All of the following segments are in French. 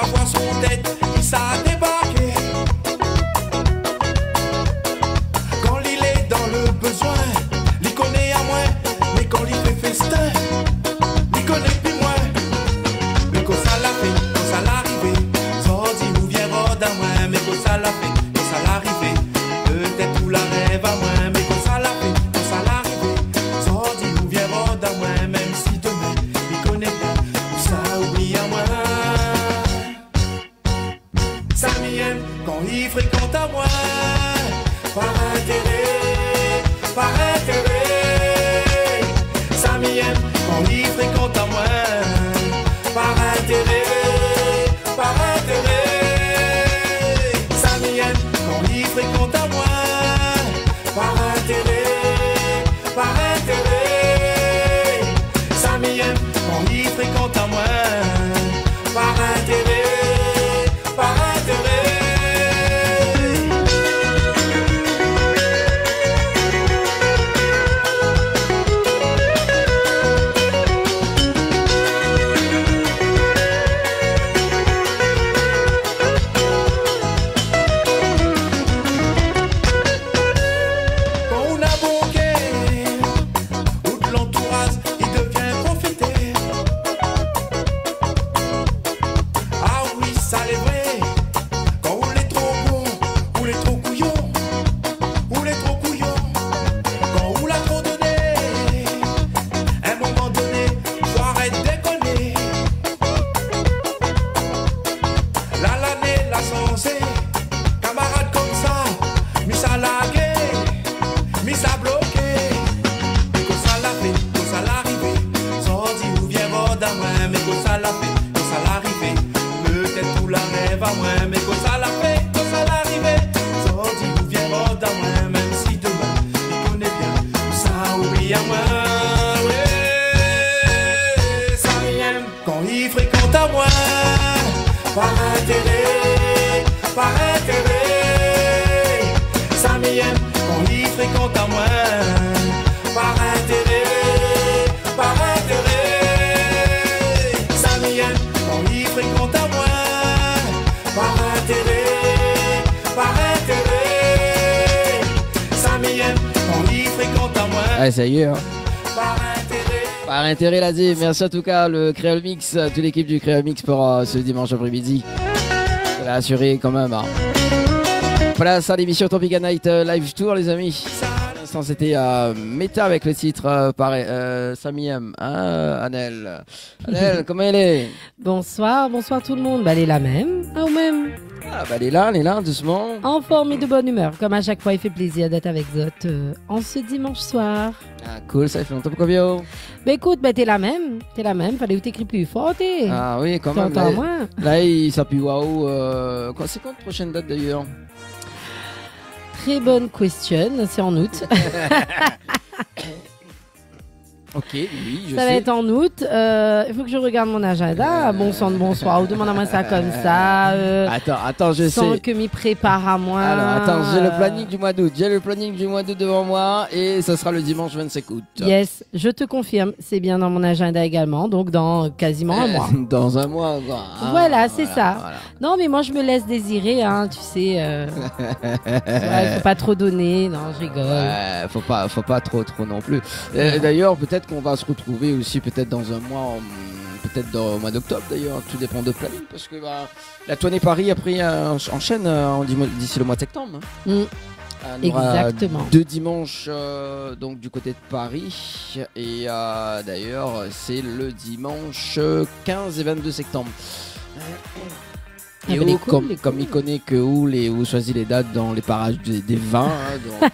sa voix, son tête, il s'est débarqué. Quand il est dans le besoin, il connaît à moi, mais quand il fait festin, il connaît plus moi. Mais quand ça l'a fait, quand ça l'arrivé, sorti nous vient rôde à moi, mais quand ça l'a fait, quand ça l'arrivé, peut-être tout la rêve à moi, mais quand ça l'a fait, quand ça l'arrivé, sorti nous vient rôde à moi, même si demain, il connaît bien, tout ça oublie à moi. Ça m'y aime quand il fréquente à moi, par intérêt, par intérêt. Ça m'y aime quand il fréquente à moi, par intérêt, par intérêt. Ça m'y aime quand il fréquente à moi, par intérêt, par intérêt. Ça m'y aime quand il fréquente à moi, par intérêt, par intérêt. Quand on a banqué, toute l'entourage, il devient profiter. Ah oui, ça l'est vrai. Quand on est trop bon, on est trop couillon, on est trop couillon. Quand on l'a trop donné, à un moment donné, faut arrêter de déconner. Là, l'année, la censée, camarade comme ça, mis ça lagué, mis ça bloqué. Mais quand ça l'a fait, quand ça l'arrivé, sorti ou vient rôde à moi, mais quand ça l'a fait, quand ça l'arrivé, peut-être tout la rêve à moi, mais quand ça l'a fait, quand ça l'arrivé, sorti ou vient rôde à moi, même si demain, il connaît bien, tout ça oublie à moi. Ouais, ça m'aime quand il fréquente à moi, par intérêt, par intérêt. Ça m'aime quand il fréquente à moi, par intérêt, par intérêt. Ça m'aime quand il fréquente à moi, par intérêt, par intérêt. Ça m'aime quand il fréquente à moi, Ah, ça y est, hein. par intérêt. Par intérêt, l'a dit. Merci en tout cas, le Créole Mix, toute l'équipe du Créole Mix pour ce dimanche après-midi. Je l'ai assuré quand même. Hein. Place à l'émission Tropica Night Live Tour, les amis. À l'instant, c'était Meta avec le titre par Samy M. Hein, Anel. Anel, comment elle est? Bonsoir, bonsoir tout le monde. Bah, elle est la même, ou même. Ah, bah, elle est là, doucement. En forme et de bonne humeur. Comme à chaque fois, il fait plaisir d'être avec Zot en ce dimanche soir. Ah, cool, ça fait longtemps pour Covio. Bah écoute, bah, t'es la même. Fallait que t'écris plus fort, t'es. Ah oui, quand même. T'entends Là, moins. là, il s'appuie waouh. C'est quand la prochaine date d'ailleurs? Très bonne question, c'est en août. Ok, oui, je Ça va sais. être en août. Il faut que je regarde mon agenda. Bon sang de bonsoir. Ou demande-moi ça comme ça. Attends, je Sans sais. que m'y prépare à moi. Alors, attends, j'ai le planning du mois d'août. J'ai le planning du mois d'août devant moi et ça sera le dimanche 25 août. Yes, je te confirme. C'est bien dans mon agenda également. Donc, dans quasiment un mois. Dans un mois, quoi. Ah, Voilà, c'est ça. Voilà. Non, mais moi, je me laisse désirer, hein, tu sais. Ouais, faut pas trop donner. Non, je rigole. Ouais, faut pas trop non plus. D'ailleurs, peut-être qu'on va se retrouver aussi peut-être dans un mois, peut-être au mois d'octobre d'ailleurs. Tout dépend de planning parce que la tournée Paris après enchaîne d'ici le mois de septembre. Hein. On aura Exactement. 2 dimanches donc du côté de Paris et d'ailleurs c'est le dimanche 15 et 22 septembre. Ah Et ben, les où, cool, les comme il connaît que où choisit les dates dans les parages des vins. Hein, donc,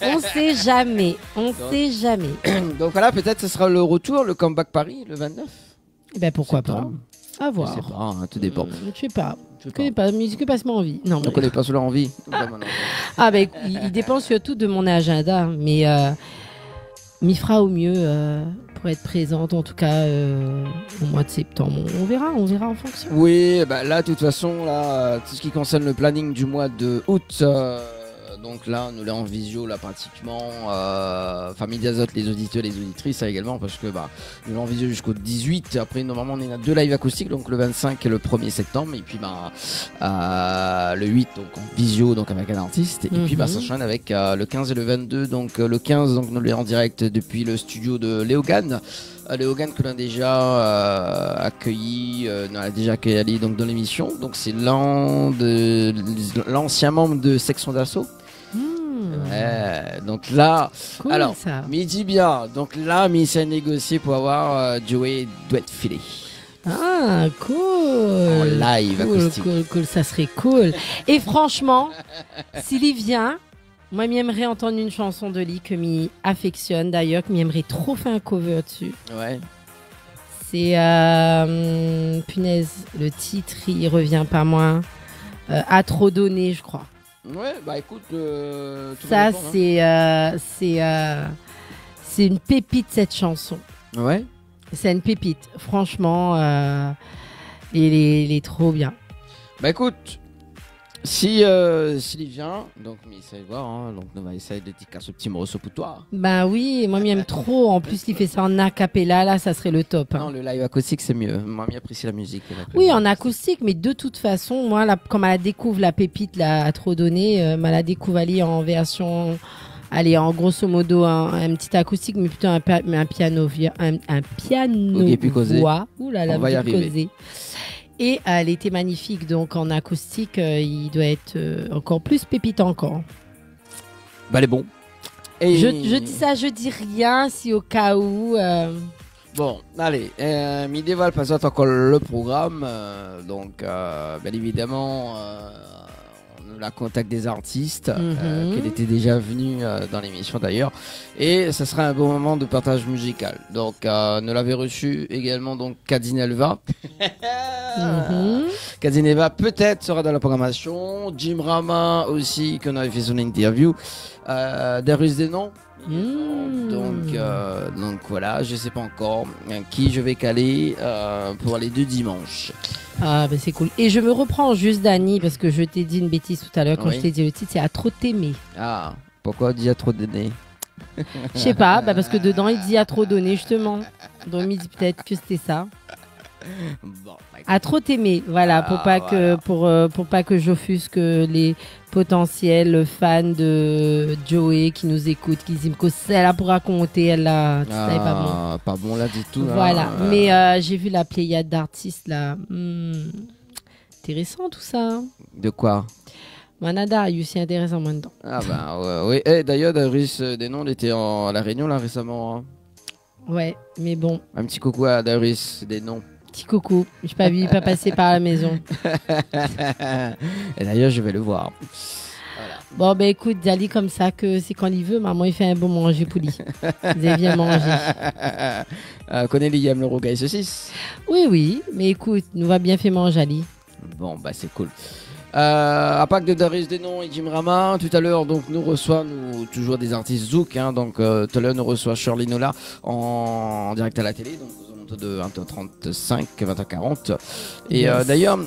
On sait jamais. On sait jamais. donc voilà, peut-être ce sera le retour, le comeback Paris le 29. Eh ben pourquoi Je sais pas. À Je voir. sais pas, hein, tout dépend. Je sais pas. Je sais Je connais pas. Musique passe-moi envie. Non. On mais- connaît pas sur leur envie. Ah ben il dépend surtout de mon agenda, mais m'y fera au mieux pour être présente en tout cas au mois de septembre. On verra en fonction. Oui, bah là, de toute façon, là, tout ce qui concerne le planning du mois de août, donc là, nous l'avons en visio, là, pratiquement. Enfin, Mediazote, les auditeurs, les auditrices, ça également, parce que nous l'avons en visio jusqu'au 18. Après, normalement, on a 2 lives acoustiques, donc le 25 et le 1er septembre. Et puis, le 8, donc en visio, donc avec un artiste. Et puis, ça s'enchaîne avec le 15 et le 22. Donc, le 15, donc, nous l'avons en direct depuis le studio de Léogane. Léogane que l'on a déjà accueilli, Ali donc dans l'émission. Donc c'est l'ancien membre de Section d'Assaut. Ouais, donc là, cool, alors, ça. mais il dit bien. Donc là, il s'est négocié pour avoir Joey doit être filé. Ah, cool. En live acoustique. Cool, ça serait cool. Et franchement, s'il y vient, moi, j'aimerais entendre une chanson de lui que m'y affectionne d'ailleurs, que j'aimerais trop faire un cover dessus. Ouais. C'est punaise, le titre, il revient pas moins. À trop donner, je crois. Ouais, écoute, ça c'est une pépite cette chanson. Ouais. C'est une pépite, franchement, il est trop bien. Écoute. S'il y vient, donc mais ça va voir, hein, donc on va essayer de dire ce petit morceau pour toi. Oui, moi j'aime trop. En plus, il fait ça en a cappella, là, ça serait le top. Hein. Non, le live acoustique c'est mieux. Moi, j'apprécie la musique. Oui, en acoustique, mais de toute façon, moi, là, quand elle découvre la pépite, là, à trop donner, elle la découvre aller en version, allez, en grosso modo, un petit acoustique, mais plutôt un piano, un piano voix. Ouh là là, on va y arriver. Et elle était magnifique, donc en acoustique, il doit être encore plus pépite encore. Elle est bon. Et je dis ça, je dis rien si au cas où. Bon, allez, mi dévoile pas encore le programme, donc bien évidemment. La contact des artistes, qu'elle était déjà venue dans l'émission d'ailleurs, et ça sera un bon moment de partage musical. Donc nous l'avait reçu également donc Kadinelva. Kadinelva peut-être sera dans la programmation. Jim Rama aussi qu'on avait fait son interview. Darius Denon. Donc voilà, je sais pas encore qui je vais caler pour les 2 dimanches. Ah c'est cool. Et je me reprends juste Dani parce que je t'ai dit une bêtise tout à l'heure quand je t'ai dit le titre, c'est à trop t'aimer. Ah, pourquoi on dit à trop donner? Je sais pas, parce que dedans il dit à trop donner justement. Donc il dit peut-être que c'était ça. Bon, à trop t'aimer, voilà, pour pas que j'offusque les potentiels fans de Joey qui nous écoutent, qui disent que c'est là pour raconter, elle là, c'est pas bon. Pas bon là du tout. Voilà, mais j'ai vu la pléiade d'artistes là. Intéressant tout ça. De quoi? Manada, il est aussi intéressant moi dedans. Oui. D'ailleurs, Darius Denon était à La Réunion là récemment. Hein. Ouais, mais bon. Un petit coucou à Darius Denon. Petit coucou, je n'ai pas vu, pas passer par la maison. Et d'ailleurs, je vais le voir. Voilà. Bon, écoute, Dali comme ça, que c'est quand il veut, maman, il fait un bon manger pour lui. Il vient manger. Connais il aime le rogaille saucisse? Oui, mais écoute, nous va bien fait manger, Ali. Bon, c'est cool. À part de Darius Denon et Jim Rama, tout à l'heure, donc nous reçoit toujours des artistes Zouk. Hein, donc tout à l'heure, nous reçoit Shirley Nola en direct à la télé. Donc de 20h35, 20h40. Et d'ailleurs,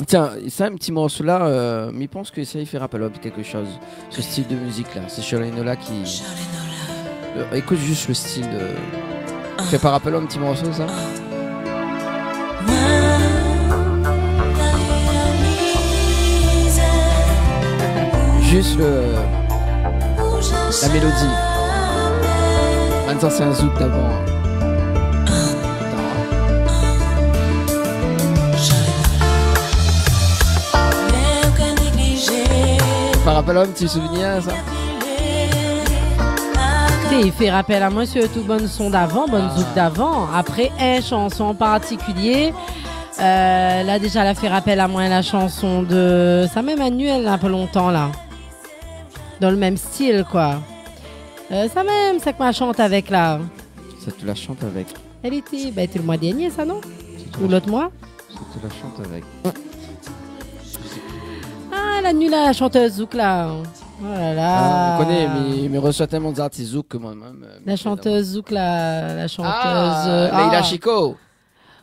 tiens, c'est un petit morceau là, mais je pense que ça y fait rappel à quelque chose. Ce style de musique là, c'est Shirley Nola qui. Écoute juste le style de. Fait pas rappel à un petit morceau ça? Juste la mélodie. Maintenant c'est un zouk d'avant. Ça rappelle un petit souvenir ça? Il fait rappel à moi surtout bonne son d'avant, bonne zouk d'avant. Après, une chanson en particulier. Là déjà, elle a fait rappel à moi la chanson de ça même Annuel un peu longtemps là. Dans le même style quoi. Ça même, ça que moi chante avec là. Ça tu la chantes avec? Elle était le mois dernier ça non? Ou l'autre mois? Ça tu la chantes avec? Ah la nulle la chanteuse zouk là. Oh là là. On connaît, mais il me reçoit tellement d'artistes zouk que moi-même. La chanteuse zouk la chanteuse. Leila Chico.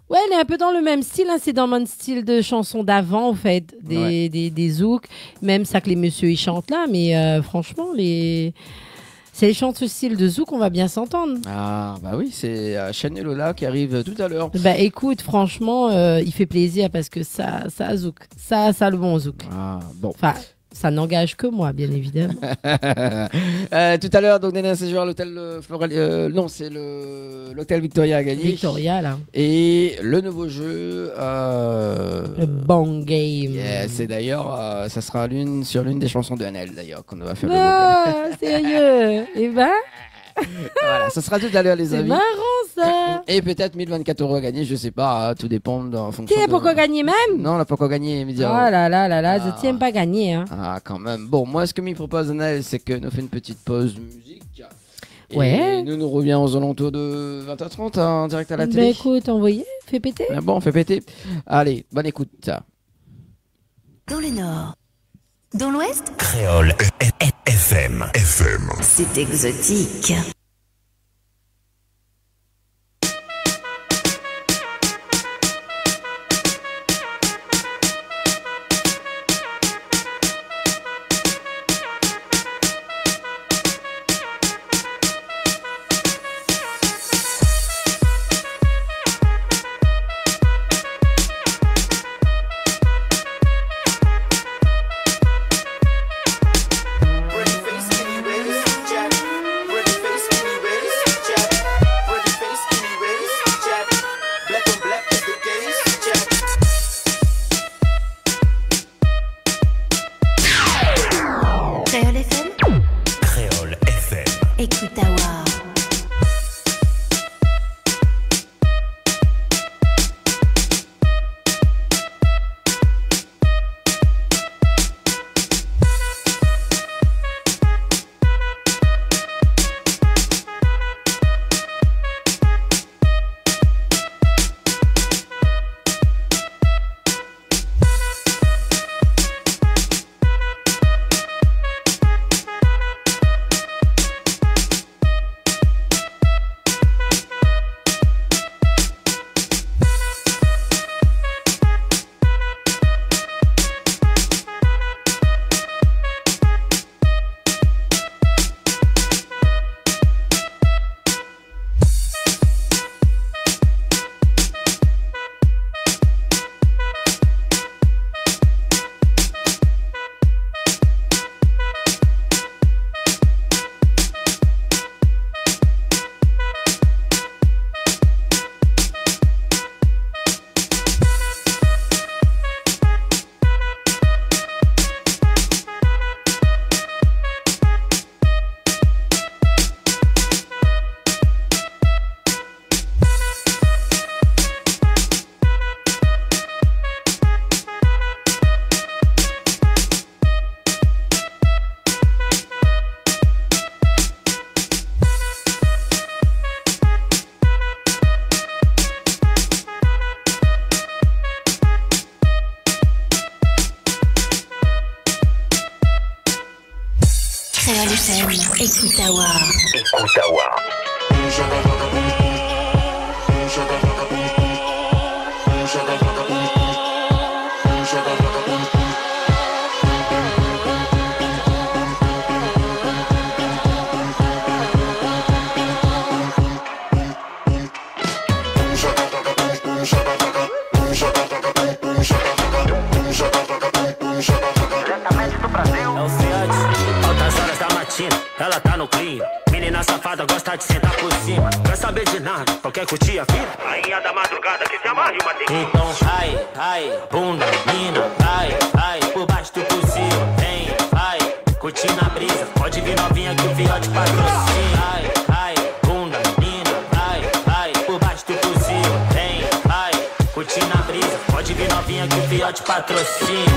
Ouais, elle est un peu dans le même style. Hein. C'est dans mon style de chanson d'avant, en fait. Des zouks. Même ça que les messieurs ils chantent là. Mais franchement, c'est les chants de style de zouk, on va bien s'entendre. Ah, bah oui, c'est Chanel Lola qui arrive tout à l'heure. Bah écoute, franchement, il fait plaisir parce que ça zouk. Ça le bon zouk. Ah, bon. Enfin, ça n'engage que moi, bien évidemment. Tout à l'heure, donc, Néné séjour à l'hôtel Floral. Non, c'est l'hôtel Victoria a gagné. Victoria, là. Et le nouveau jeu. Le Bang Game. Yeah, c'est d'ailleurs, ça sera sur l'une des chansons de NL d'ailleurs qu'on va faire. Ah, sérieux. Eh ben, Voilà, ça sera tout à l'heure, les c'est amis. marrant ça. Et peut-être 1024 € à gagner, je sais pas, hein, tout dépend en fonction. Tiens, pourquoi gagner même? Non, on n'a pas encore gagné, mais Oh là là là là, je Ah. tiens pas gagner. Hein. Ah, quand même. Bon, moi, ce que m'y propose Anaël, c'est que nous fait une petite pause musique. Et Ouais. nous reviens aux alentours de 20h30 en direct à la Ben télé. écoute, envoyez, fais péter. Ah bon, on fait péter. Allez, bonne écoute. Dans le nord. Dans l'ouest, Créole FM. c'est exotique. Créole FM, Créole FM. écoute Awa. Créole FM, écoute Awa. Altas horas da matina, ela tá no clima. Menina safada gosta de sentar por cima. Quer saber de nada, só quer curtir a vida. Rainha da madrugada que se amarre uma tequila. Então ai, ai, bunda, mina, ai, por baixo do possível. Vem, vai, curtir na brisa. Pode vir novinha que o fiote patrocina. Ai, bunda, mina, ai, por baixo do possível. Vem, vai, curtir na brisa. Pode vir novinha que o fiote patrocina.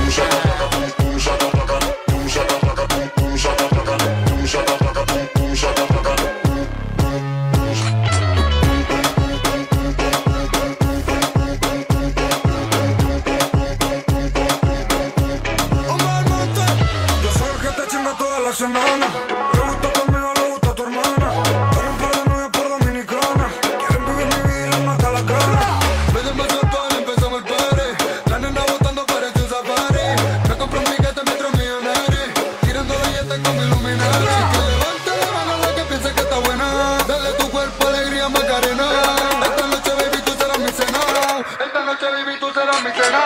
Yo soy el que te chinga toda la semana. Le gusta conmigo, le gusta tu hermana. Tiene un par de novias por dominicana. Quieren vivir mi vida y mata la cara. noche, baby, tú serás mi cena.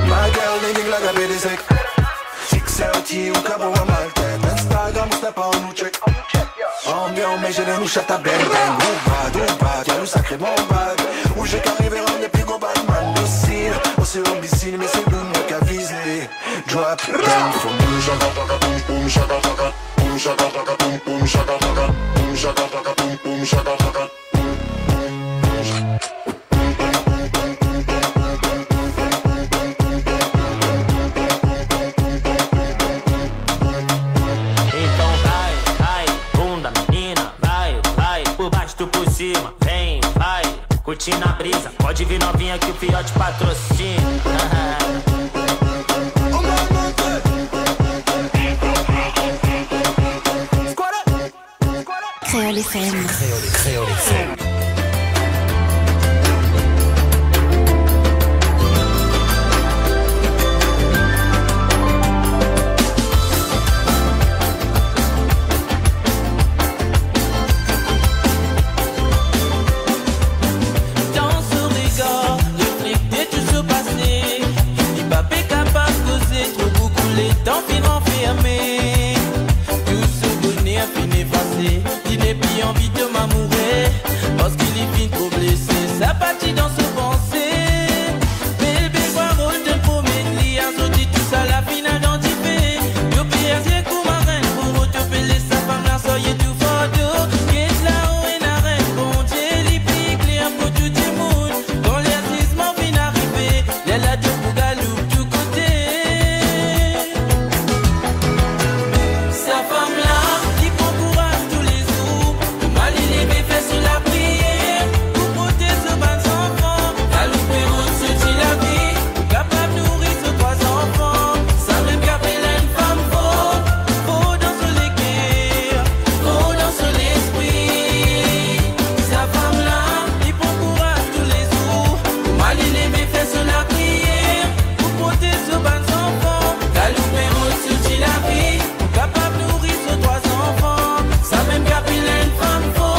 My girl living like a baby sick. 6 o cabo a malte. Instagram step on nous check. Ambiant mais j'ai les chatte à bang bang. Ou bad, y'a le sacré mon bad. Où j'ai qu'arrivé rendre les plus gros badman. Docile, aussi imbécile mais c'est nous moi qu'à viser. Drop down for me. Shaka shaka boom boom shaka shaka. Boom shaka shaka boom boom shaka shaka. Boom shaka shaka boom boom shaka shaka. Vem, vai, curtindo a brisa. Pode vir novinha que o Fiote patrocina. Créole FM. Créole FM. Tant fin enfermé, tout ce bonheur fini passé. Il n'est plus envie de m'amourer, parce qu'il est fin trop blessé. Sa partie dans ce pensée. Bébé, quoi, rôle de promesse, li a sauté tout ça, la finale d'anticipé. Yo, PRC, coup, ma reine, pour autopeler sa femme, la soye tout photo. Qu'est-ce là, où est la reine, bon Dieu, li pique, li un peu tout le monde. Quand l'assistement fin arrivé, les la de pour galou, tout côté. Sous la prière, pour porter ce bas enfant. La loupe et route se dit la vie, capable de nourrir ce 3 enfants. Ça même qu'appelle une femme faux dans ce l'équerre, faux dans ce l'esprit. Sa femme là, il prend courage tous les jours. Pour mal il aimait faire sous la prière, pour porter ce bas enfant. La loupe et route se dit la vie, capable de nourrir ce 3 enfants. Ça même qu'appelle une femme faux.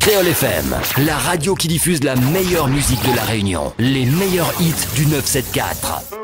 Créole FM, la radio qui diffuse la meilleure musique de la Réunion. Les meilleurs hits du 974.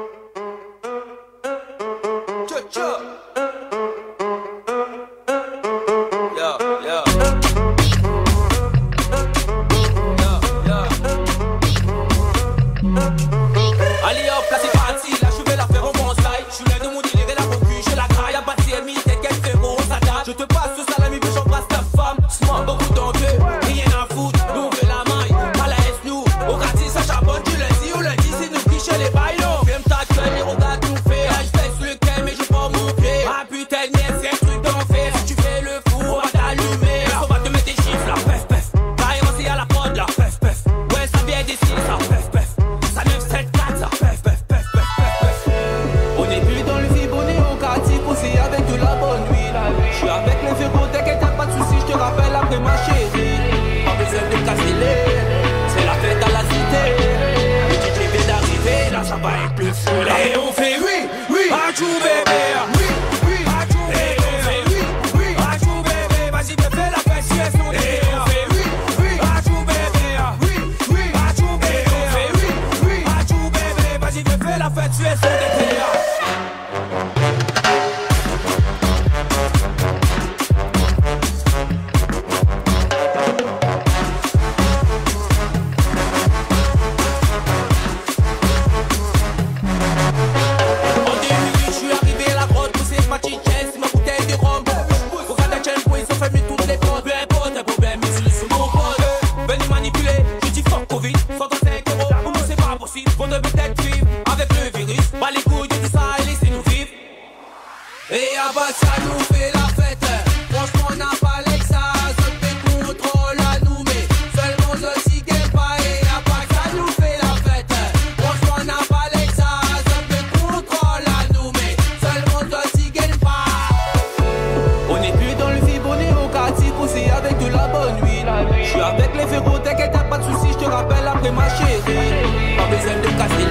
avec les verrous, t'inquiète, y'a pas de soucis, je te rappelle après ma chérie. Pas besoin de casser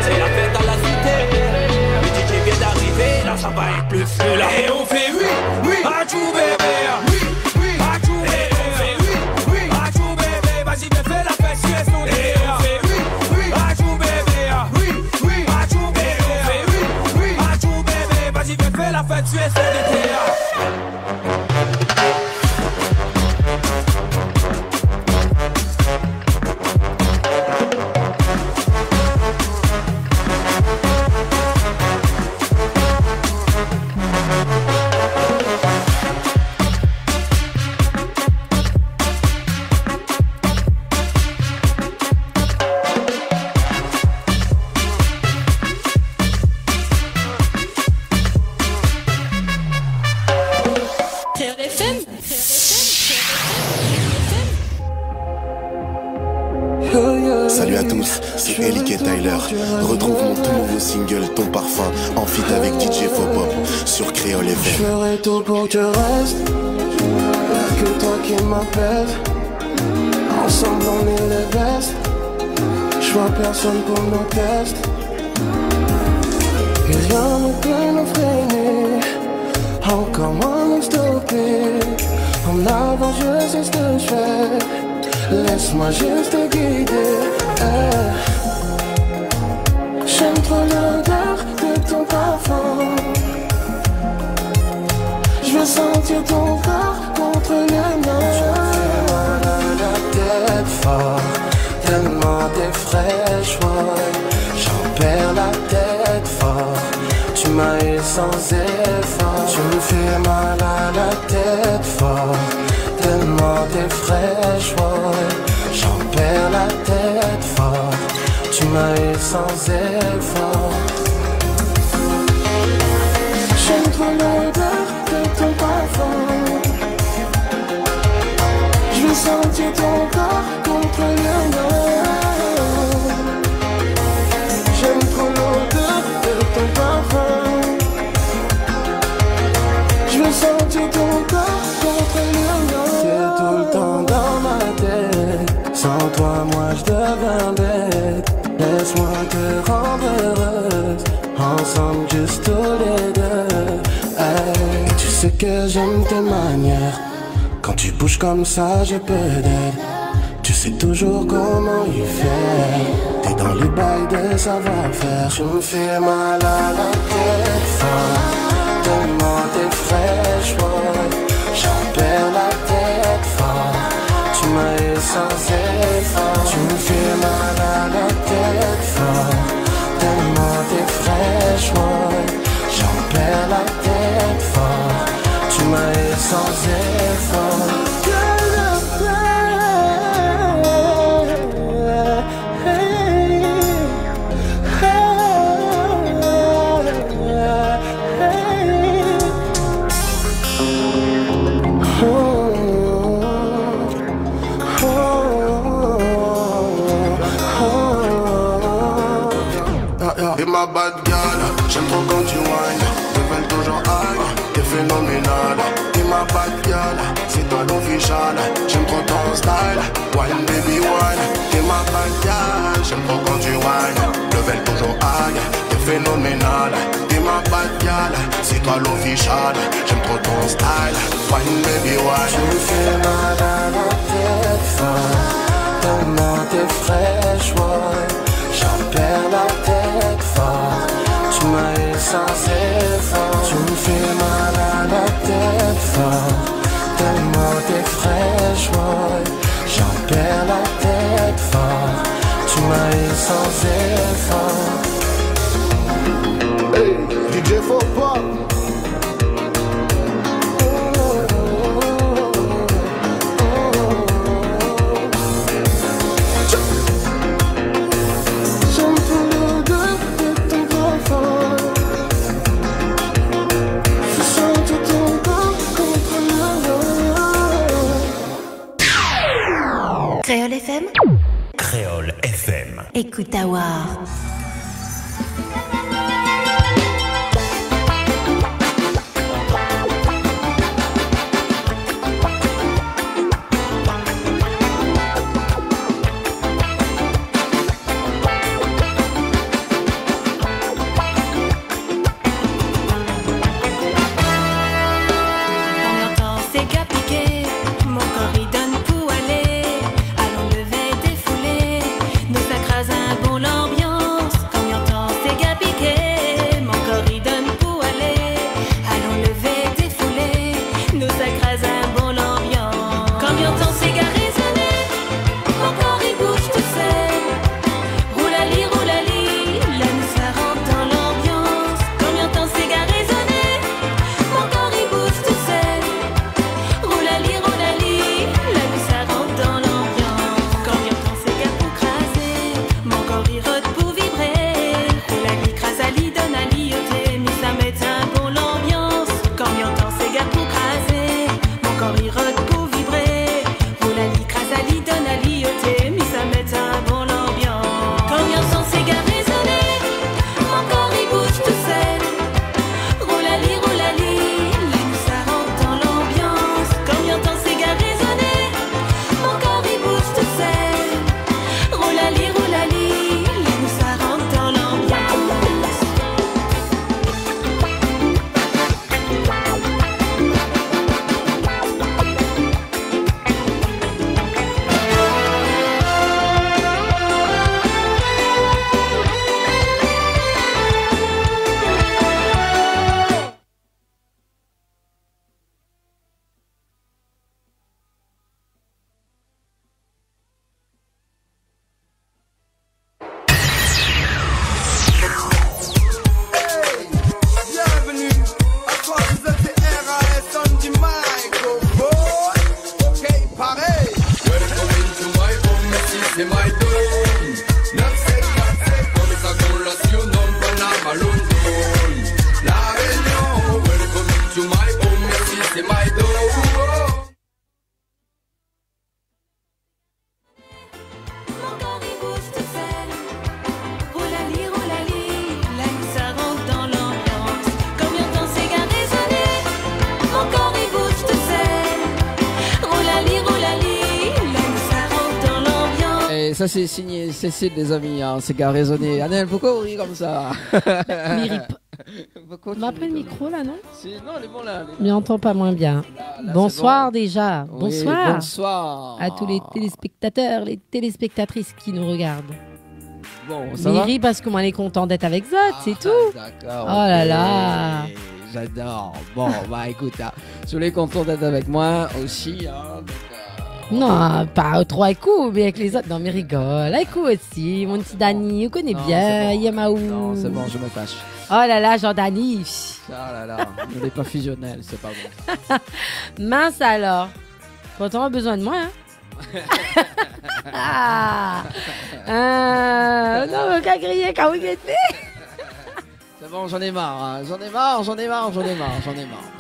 c'est la fête à la cité. Le DJ vient d'arriver, là ça va être plus feu là. Et on fait oui, oui, à tout bébé. Oui, oui, à tout bébé. Et on fait oui, oui, à tout bébé. Vas-y, viens faire la fête, tu es son délire. Et on fait oui, oui, à tout bébé. Oui, oui, à tout bébé. Et on fait oui, oui, à tout bébé. Vas-y, viens faire la fête, tu es son délire. Salut à tous, c'est Elik et Tyler. Retrouve mon tout nouveau single Ton Parfum en feat avec DJ Fopop sur Créole FM. Je ferai tout pour que tu restes, que toi qui m'appelles. Ensemble on est les best. Je vois personne pour nos tests. Et rien ne peut nous freiner, encore moins nous stopper. En avant je sais ce que je fais, laisse-moi juste te guider. J'aime trop l'odeur de ton parfum. Je veux sentir ton corps contre le mien. Je me fais mal à la tête fort, tellement t'es fraîche, ouais. J'en perds la tête fort. Tu m'as eu sans effort. Tu me fais mal à la tête fort, tellement t'es fraîche, ouais. J'en perds la tête fort. Tu m'as eu sans effort. J'aime trop l'odeur de ton parfum. Je veux sentir ton corps contre le mien. J'aime trop l'odeur de ton parfum. Je veux sentir ton corps contre le mien. T'es tout le temps dans ma tête. Sans toi moi je deviens bête. Laisse-moi te rendre heureuse, ensemble juste tous les deux. Hey, tu sais que j'aime tes manières. Quand tu bouges comme ça j'ai peu d'aide. Tu sais toujours comment y faire. T'es dans les bails de savoir-faire. Tu me fais mal à la tête fort, tellement t'es fraîche, ouais. J'en perds la tête fort. Tu m'as eu sans effort. Tu me fais mal à la tête fort, tellement t'es fraîche, ouais. J'en perds la tête fort. Tu m'as eu sans effort. Et ma bad girl, j'aime trop quand tu whines. Te veulent toujours high, t'es phénoménal. Et ma bad girl, c'est toi l'official. J'aime trop ton style, wine baby wine. Et ma bad girl, j'aime trop quand tu whines. Te veulent toujours high, t'es phénoménal. Et ma bad girl, c'est toi l'official. J'aime trop ton style, wine baby wine. Tu me fais mal à la tête fort, tellement t'es fraîche, ouais. J'en perds la tête fort. Tu m'as eu sans effort. Tu me fais mal à la tête fort, tellement t'es fraîche, ouais. J'en perds la tête fort. Tu m'as eu sans effort. Hey, DJ Fopop. Créole FM. Créole FM. Écoute Awa. ça c'est signé Cécile, les amis, hein. C'est gars raisonné. Annelle, pourquoi vous riez comme ça? On va prendre le micro là, non? Non, elle est bon là. Mais entend pas moins bien. Là, Bonsoir bon. déjà. Oui, Bonsoir. bonsoir. À tous les téléspectateurs, les téléspectatrices qui nous regardent. Bon, ça Mais il va? rit parce que moi, elle est contente d'être avec Zot, c'est tout. D'accord. Oh là là. J'adore. Bon, bah écoute, hein, si vous voulez content d'être avec moi aussi, hein, donc, Non, pas trop à coup, mais avec les autres. Non, mais rigole. À coup aussi. Mon petit Dani, on connaît Non, bien. c'est bon. Yamaou. Non, c'est bon, je me fâche. Oh là là, Jean-Dani. Oh là là, ne l'est pas fusionnel, c'est pas bon. Mince alors. Pourtant, on a besoin de moi, hein. Non, mais qu'à griller quand vous êtes. C'est bon, j'en ai marre, hein. J'en ai marre.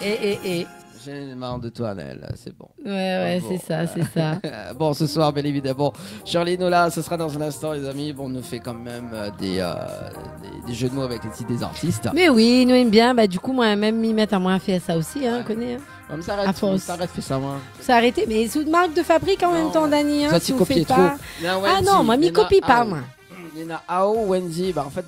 Et. J'en ai marre de toi, Nel, c'est bon. Ouais, Bon. c'est ça. Bon, ce soir, bien évidemment, Shirley Nola, ce sera dans un instant, les amis. Bon, on nous fait quand même des jeux de mots avec les titres des artistes. Mais oui, nous aime bien. Bah, du coup, moi-même, m'y mettre à moi fait ça aussi, hein, on connaît. Hein. Comme ça À arrête, force. fais ça, moi. Ça a arrêté, mais sous de marque de fabrique en même temps, Dani. Hein, Ça, si tu vous copies faites trop. pas. Ah non, moi, m'y copie pas, moi. Il y en a Ao, Wendy, bah en fait,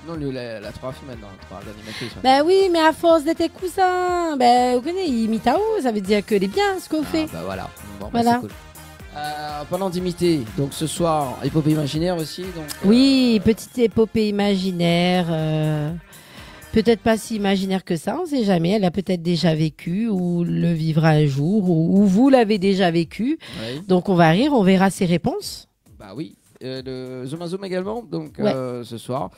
non, la 3 filles maintenant, 3 animatrices. Ben oui, mais à force d'être tes cousins, ben vous connaissez, imite à haut, ça veut dire que les bien ce qu'on fait. Bah voilà. Bon, Voilà. Bah, c'est cool. Pendant d'imiter, donc ce soir, épopée imaginaire aussi. Donc, Oui, petite épopée imaginaire. Peut-être pas si imaginaire que ça, on sait jamais. Elle a peut-être déjà vécu ou le vivra un jour ou vous l'avez déjà vécu. Oui. Donc on va rire, on verra ses réponses. Bah oui. Le Zoom à Zoom également, donc Ouais. ce soir.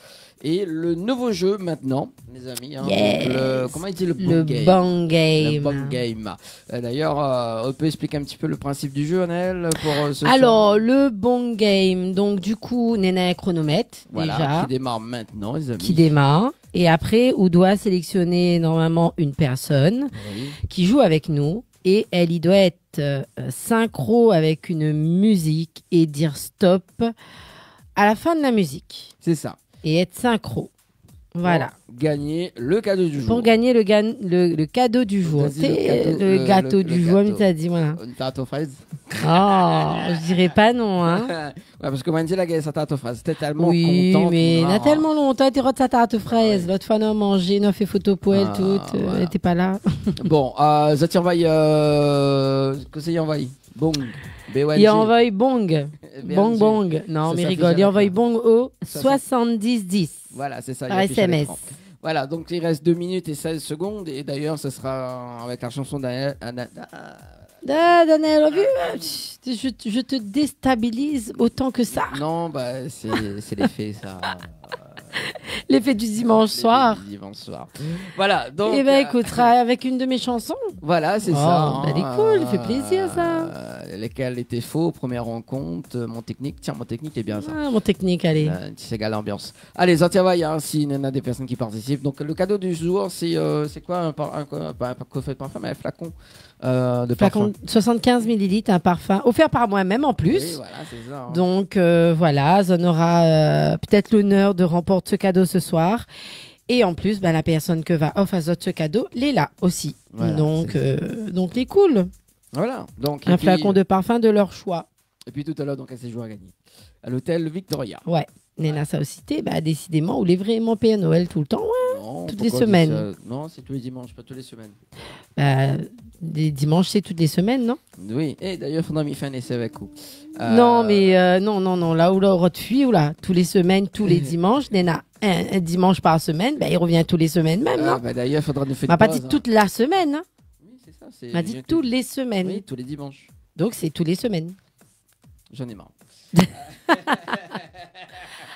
Et le nouveau jeu maintenant, les amis. Hein, Yes. donc comment il dit le Le game? bang game. Le bang game. D'ailleurs, on peut expliquer un petit peu le principe du jeu, Annelle, pour ce Alors, soir. le bang game, donc du coup, on a un chronomètre Voilà, déjà qui démarre maintenant, les amis. qui démarre. Et après, on doit sélectionner normalement une personne Oui. qui joue avec nous. Et elle, il doit être synchro avec une musique et dire stop à la fin de la musique. C'est ça. Et être synchro. Voilà. Pour gagner le cadeau du jour. Pour gagner le cadeau du jour. T'as dit C'est le gâteau du jour, mais t'as dit, voilà. Une tarte aux fraises. Oh, je dirais pas non, hein. Ouais, parce que Wendy a gagné sa tarte aux fraises. C'était tellement Oui, contente. mais il y Ah. a tellement longtemps, elle était de sa tarte aux fraises. L'autre fois, on a mangé, on a fait photo pour elle Ah, toute. voilà. Elle était pas là. Bon, ça t'y envoie. Qu'est-ce qu'il envoie? Bong. BONG. Il envoie bong. BNG. Bong bong. Non, Ça mais s'affiche rigole. à Il envoie l'écran. bong au Ça, 70-10. Voilà, c'est ça. il Par affiche à SMS. l'écran. Voilà, donc il reste 2 minutes et 16 secondes. Et d'ailleurs, ce sera avec la chanson d'Anna. Daniel, je te déstabilise autant que ça. Non, bah, c'est l'effet, ça. L'effet du dimanche soir. Dimanche soir. Voilà, donc. Eh ben, écoutera avec une de mes chansons. Voilà, c'est Oh, ça. bah, elle est cool, fait plaisir, ça. Lesquels étaient faux, première rencontre, mon technique. Tiens, mon technique est bien ça. Ah, mon technique, allez. C'est égal l'ambiance. Allez, ça tient, hein, s'il y en a des personnes qui participent. Donc, le cadeau du jour, c'est quoi pas un coffret de parfum, mais un flacon de Flacon parfum. 75 ml, un parfum offert par moi-même en plus. Oui, voilà, c'est ça. Hein. Donc voilà, on aura peut-être l'honneur de remporter ce cadeau ce soir. Et en plus, ben, la personne que va offrir ce cadeau, l'est là aussi. Voilà, donc les cool. Voilà. Donc, Un flacon de parfum de leur choix. Et puis tout à l'heure, donc, un séjour à gagner. À l'hôtel Victoria. Ouais. Néna, ça aussi, décidément, on est vraiment payé à Noël tout le temps, ouais. Non, Toutes les pourquoi on dit semaines. ça? Non, c'est tous les dimanches, pas toutes les semaines. Des dimanches, c'est toutes les semaines, non? Oui. Et d'ailleurs, il faudra m'y faire un essai avec vous. Non, mais non. Là où l'on fuit, ou là, tous les semaines, tous les dimanches, Néna, un dimanche par semaine, ben, il revient tous les semaines même, non? Bah, d'ailleurs, il faudra nous faire On m'a une pas pause, dit hein. toute la semaine, hein? Oui, c'est ça. On m'a dit tous les semaines. Oui, tous les dimanches. Donc, c'est tous les semaines. J'en ai marre.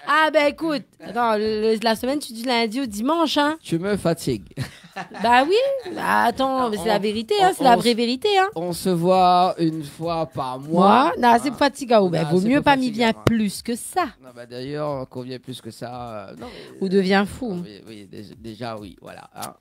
Ah, ben écoute, attends, la semaine, tu dis lundi au dimanche, hein? Tu me fatigues. Bah oui, bah, attends, mais c'est la vérité, hein, c'est on- la vraie vérité, hein? On se voit une fois par mois. Moi, non, c'est fatigant. Ben, Ah, vaut c'est mieux pas pas m'y fatigant, vient hein. plus que ça. Non, bah, d'ailleurs, qu'on vient plus que ça. Non, mais- Ou devient fou. Oui, déjà, oui, voilà. Hein,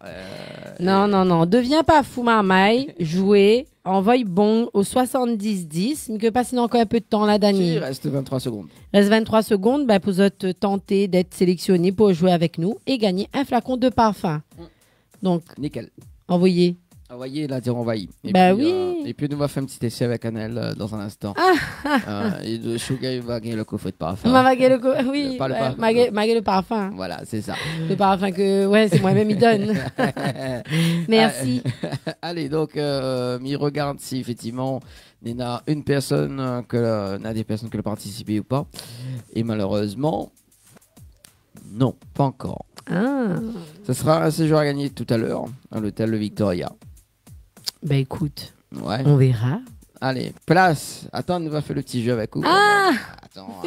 Non, deviens pas fou, marmaille. Jouez, envoie bon au 70-10. Ne que passer encore un peu de temps là, Dani. Il reste 23 secondes. Reste 23 secondes ben, pour te tenter d'être sélectionné pour jouer avec nous et gagner un flacon de parfum. Donc, Nickel. envoyez Envoyé, là, dire envahi. Et Bah puis, oui. Et puis, nous va faire un petit essai avec Annelle dans un instant. Et de Sugar, il va gagner le coffret de parfum. On va maguer le oui, Pas le parfum. maguer le parfum. Voilà, c'est ça. Le parfum que, ouais, c'est moi-même, il donne. Merci. Allez, donc, il regarde si effectivement il y a une personne n'a des personnes qui ont participé ou pas. Et malheureusement, non, pas encore. Ce sera un séjour à gagner tout à l'heure à l'hôtel Le Victoria. Bah écoute, ouais. On verra. Allez, place. Attends, on va faire le petit jeu avec vous. Attends,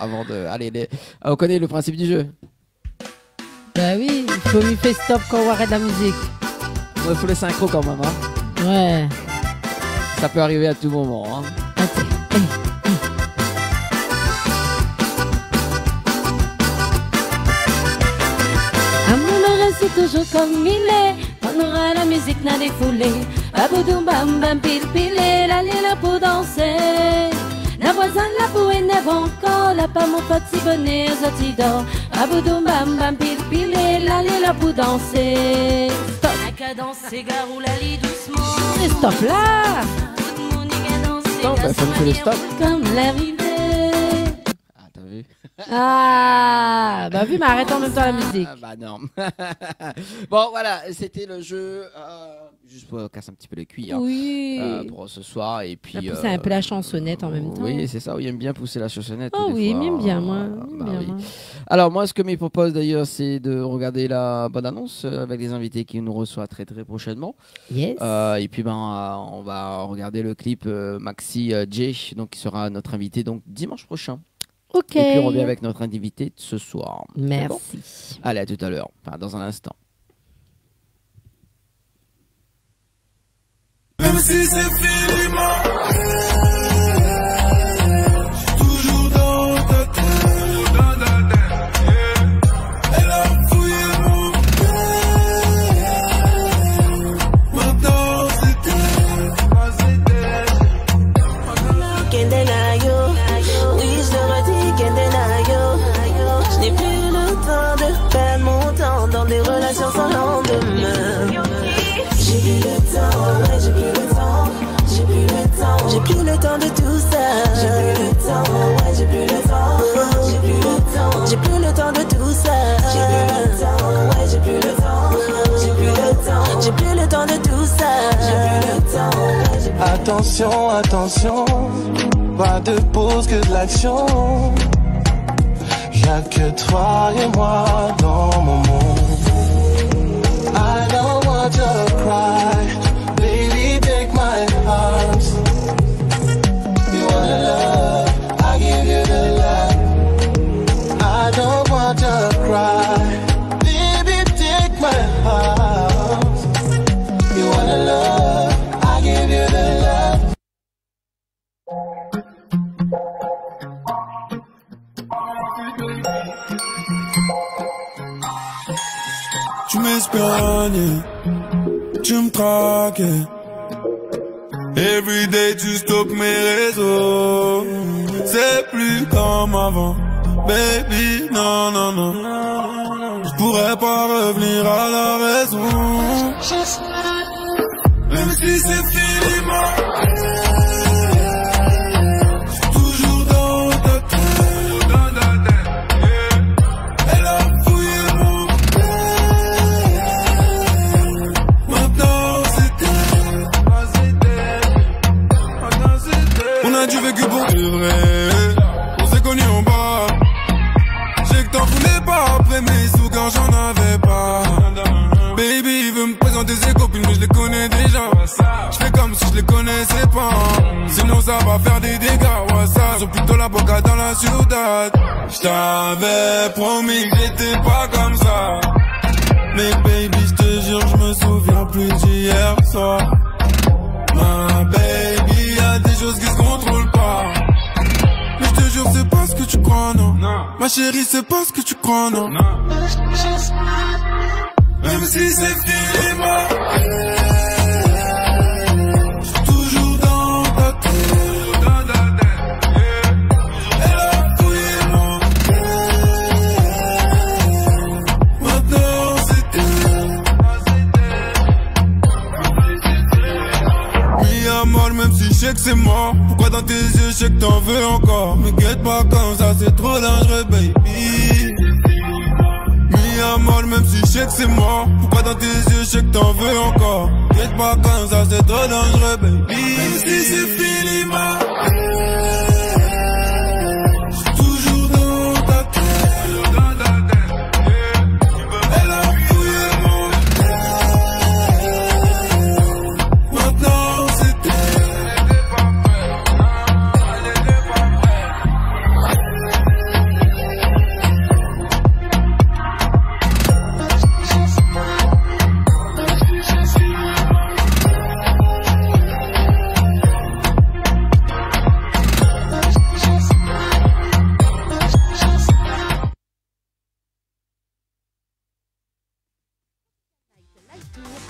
avant de... Allez, on connaît le principe du jeu. Bah oui, il faut lui faire stop quand on arrête la musique. Il faut les synchro quand même. Hein. Ouais. Ça peut arriver à tout moment. Hein. C'est toujours comme il est. On aura la musique n'a défoulé. Baboudou bam bam pile pile. La lila pour danser. La voisine la pour énerve encore. La pas mon pote si bonnet aux d'or. Baboudou bam bam pile pile. La lila pour danser. Stop. La cadence s'égare ou la lit doucement. Et stop là. Tout le monde y a dansé. Stop, il faut faire le stop. Comme l'arrivée. Ah, t'as vu? Bah oui, mais arrête en même temps la musique. Bah non. Bon, voilà, c'était le jeu. Juste pour casser un petit peu le cuir. Oui. Pour ce soir. Et puis. Pousser un peu la chansonnette en même temps. Oui, c'est ça. Il aime bien pousser la chansonnette. Oh oui, il aime bien, moi. Alors, moi, ce que me propose d'ailleurs, c'est de regarder la bonne annonce avec des invités qui nous reçoivent très très prochainement. Yes. Et puis, on va regarder le clip Maxi J, donc qui sera notre invité donc dimanche prochain. Ok. Et puis on revient avec notre invité de ce soir. Merci. Bon, allez, à tout à l'heure. Enfin, dans un instant. Même si c'est fini, toujours dans ta tête. Elle a fouillé mon cœur. Maintenant je n'ai plus le temps de perdre mon temps dans des relations sans lendemain. J'ai plus le temps, ouais, j'ai plus le temps. J'ai plus le temps, j'ai plus le temps de tout ça. J'ai plus le temps, ouais, j'ai plus le temps. J'ai plus le temps, j'ai plus le temps de tout ça. J'ai plus le temps, ouais, j'ai plus le temps. J'ai plus le temps, j'ai plus le temps de tout ça. J'ai plus le temps, ouais, j'ai plus le temps. Attention, attention, pas de pause que de l'action. Y'a que toi et moi dans mon monde. I don't want you to cry, baby, take my arms. You wanna love, I give you the love. I don't want you to cry, baby, take my arms. You wanna love, I give you the love. Tu m'espionnais, tu me traquais. Everyday tu stoppes mes réseaux. C'est plus comme avant, baby, non, non, non. Je pourrais pas revenir à la raison. Même si c'est fini, toujours dans ta tête. Elle a fouillé mon cœur. Maintenant c'était. On a du vécu pour de vrai. On s'est connus en bas. J'ai que t'en voulais pas après mes sous quand j'en avais pas. Baby, il veut me présenter ses copines, mais je les connais déjà. Je fais comme si je les connaissais pas. Sinon ça va faire des dégâts. Ouais, ça, ils ont plutôt la boca dans la ciudad. Je t'avais promis que j'étais pas comme ça. Mais baby, je te jure, je me souviens plus d'hier soir. Ma baby, y'a des choses qui se contrôlent pas. Mais je te jure, c'est pas ce que tu crois, non. Ma chérie, c'est pas ce que tu crois, non. Même si c'est fini, toujours dans ta tête. Elle a fouillé mon cœur. Maintenant c'était. c'est mort. Pourquoi dans tes yeux, je sais que t'en veux encore. Me guette pas comme ça, c'est trop dangereux, baby. Mi amor, même si je sais que c'est mort. Pourquoi dans tes yeux, je sais que t'en veux encore. Guette pas comme ça, c'est trop dangereux, baby. Même si c'est fini, ma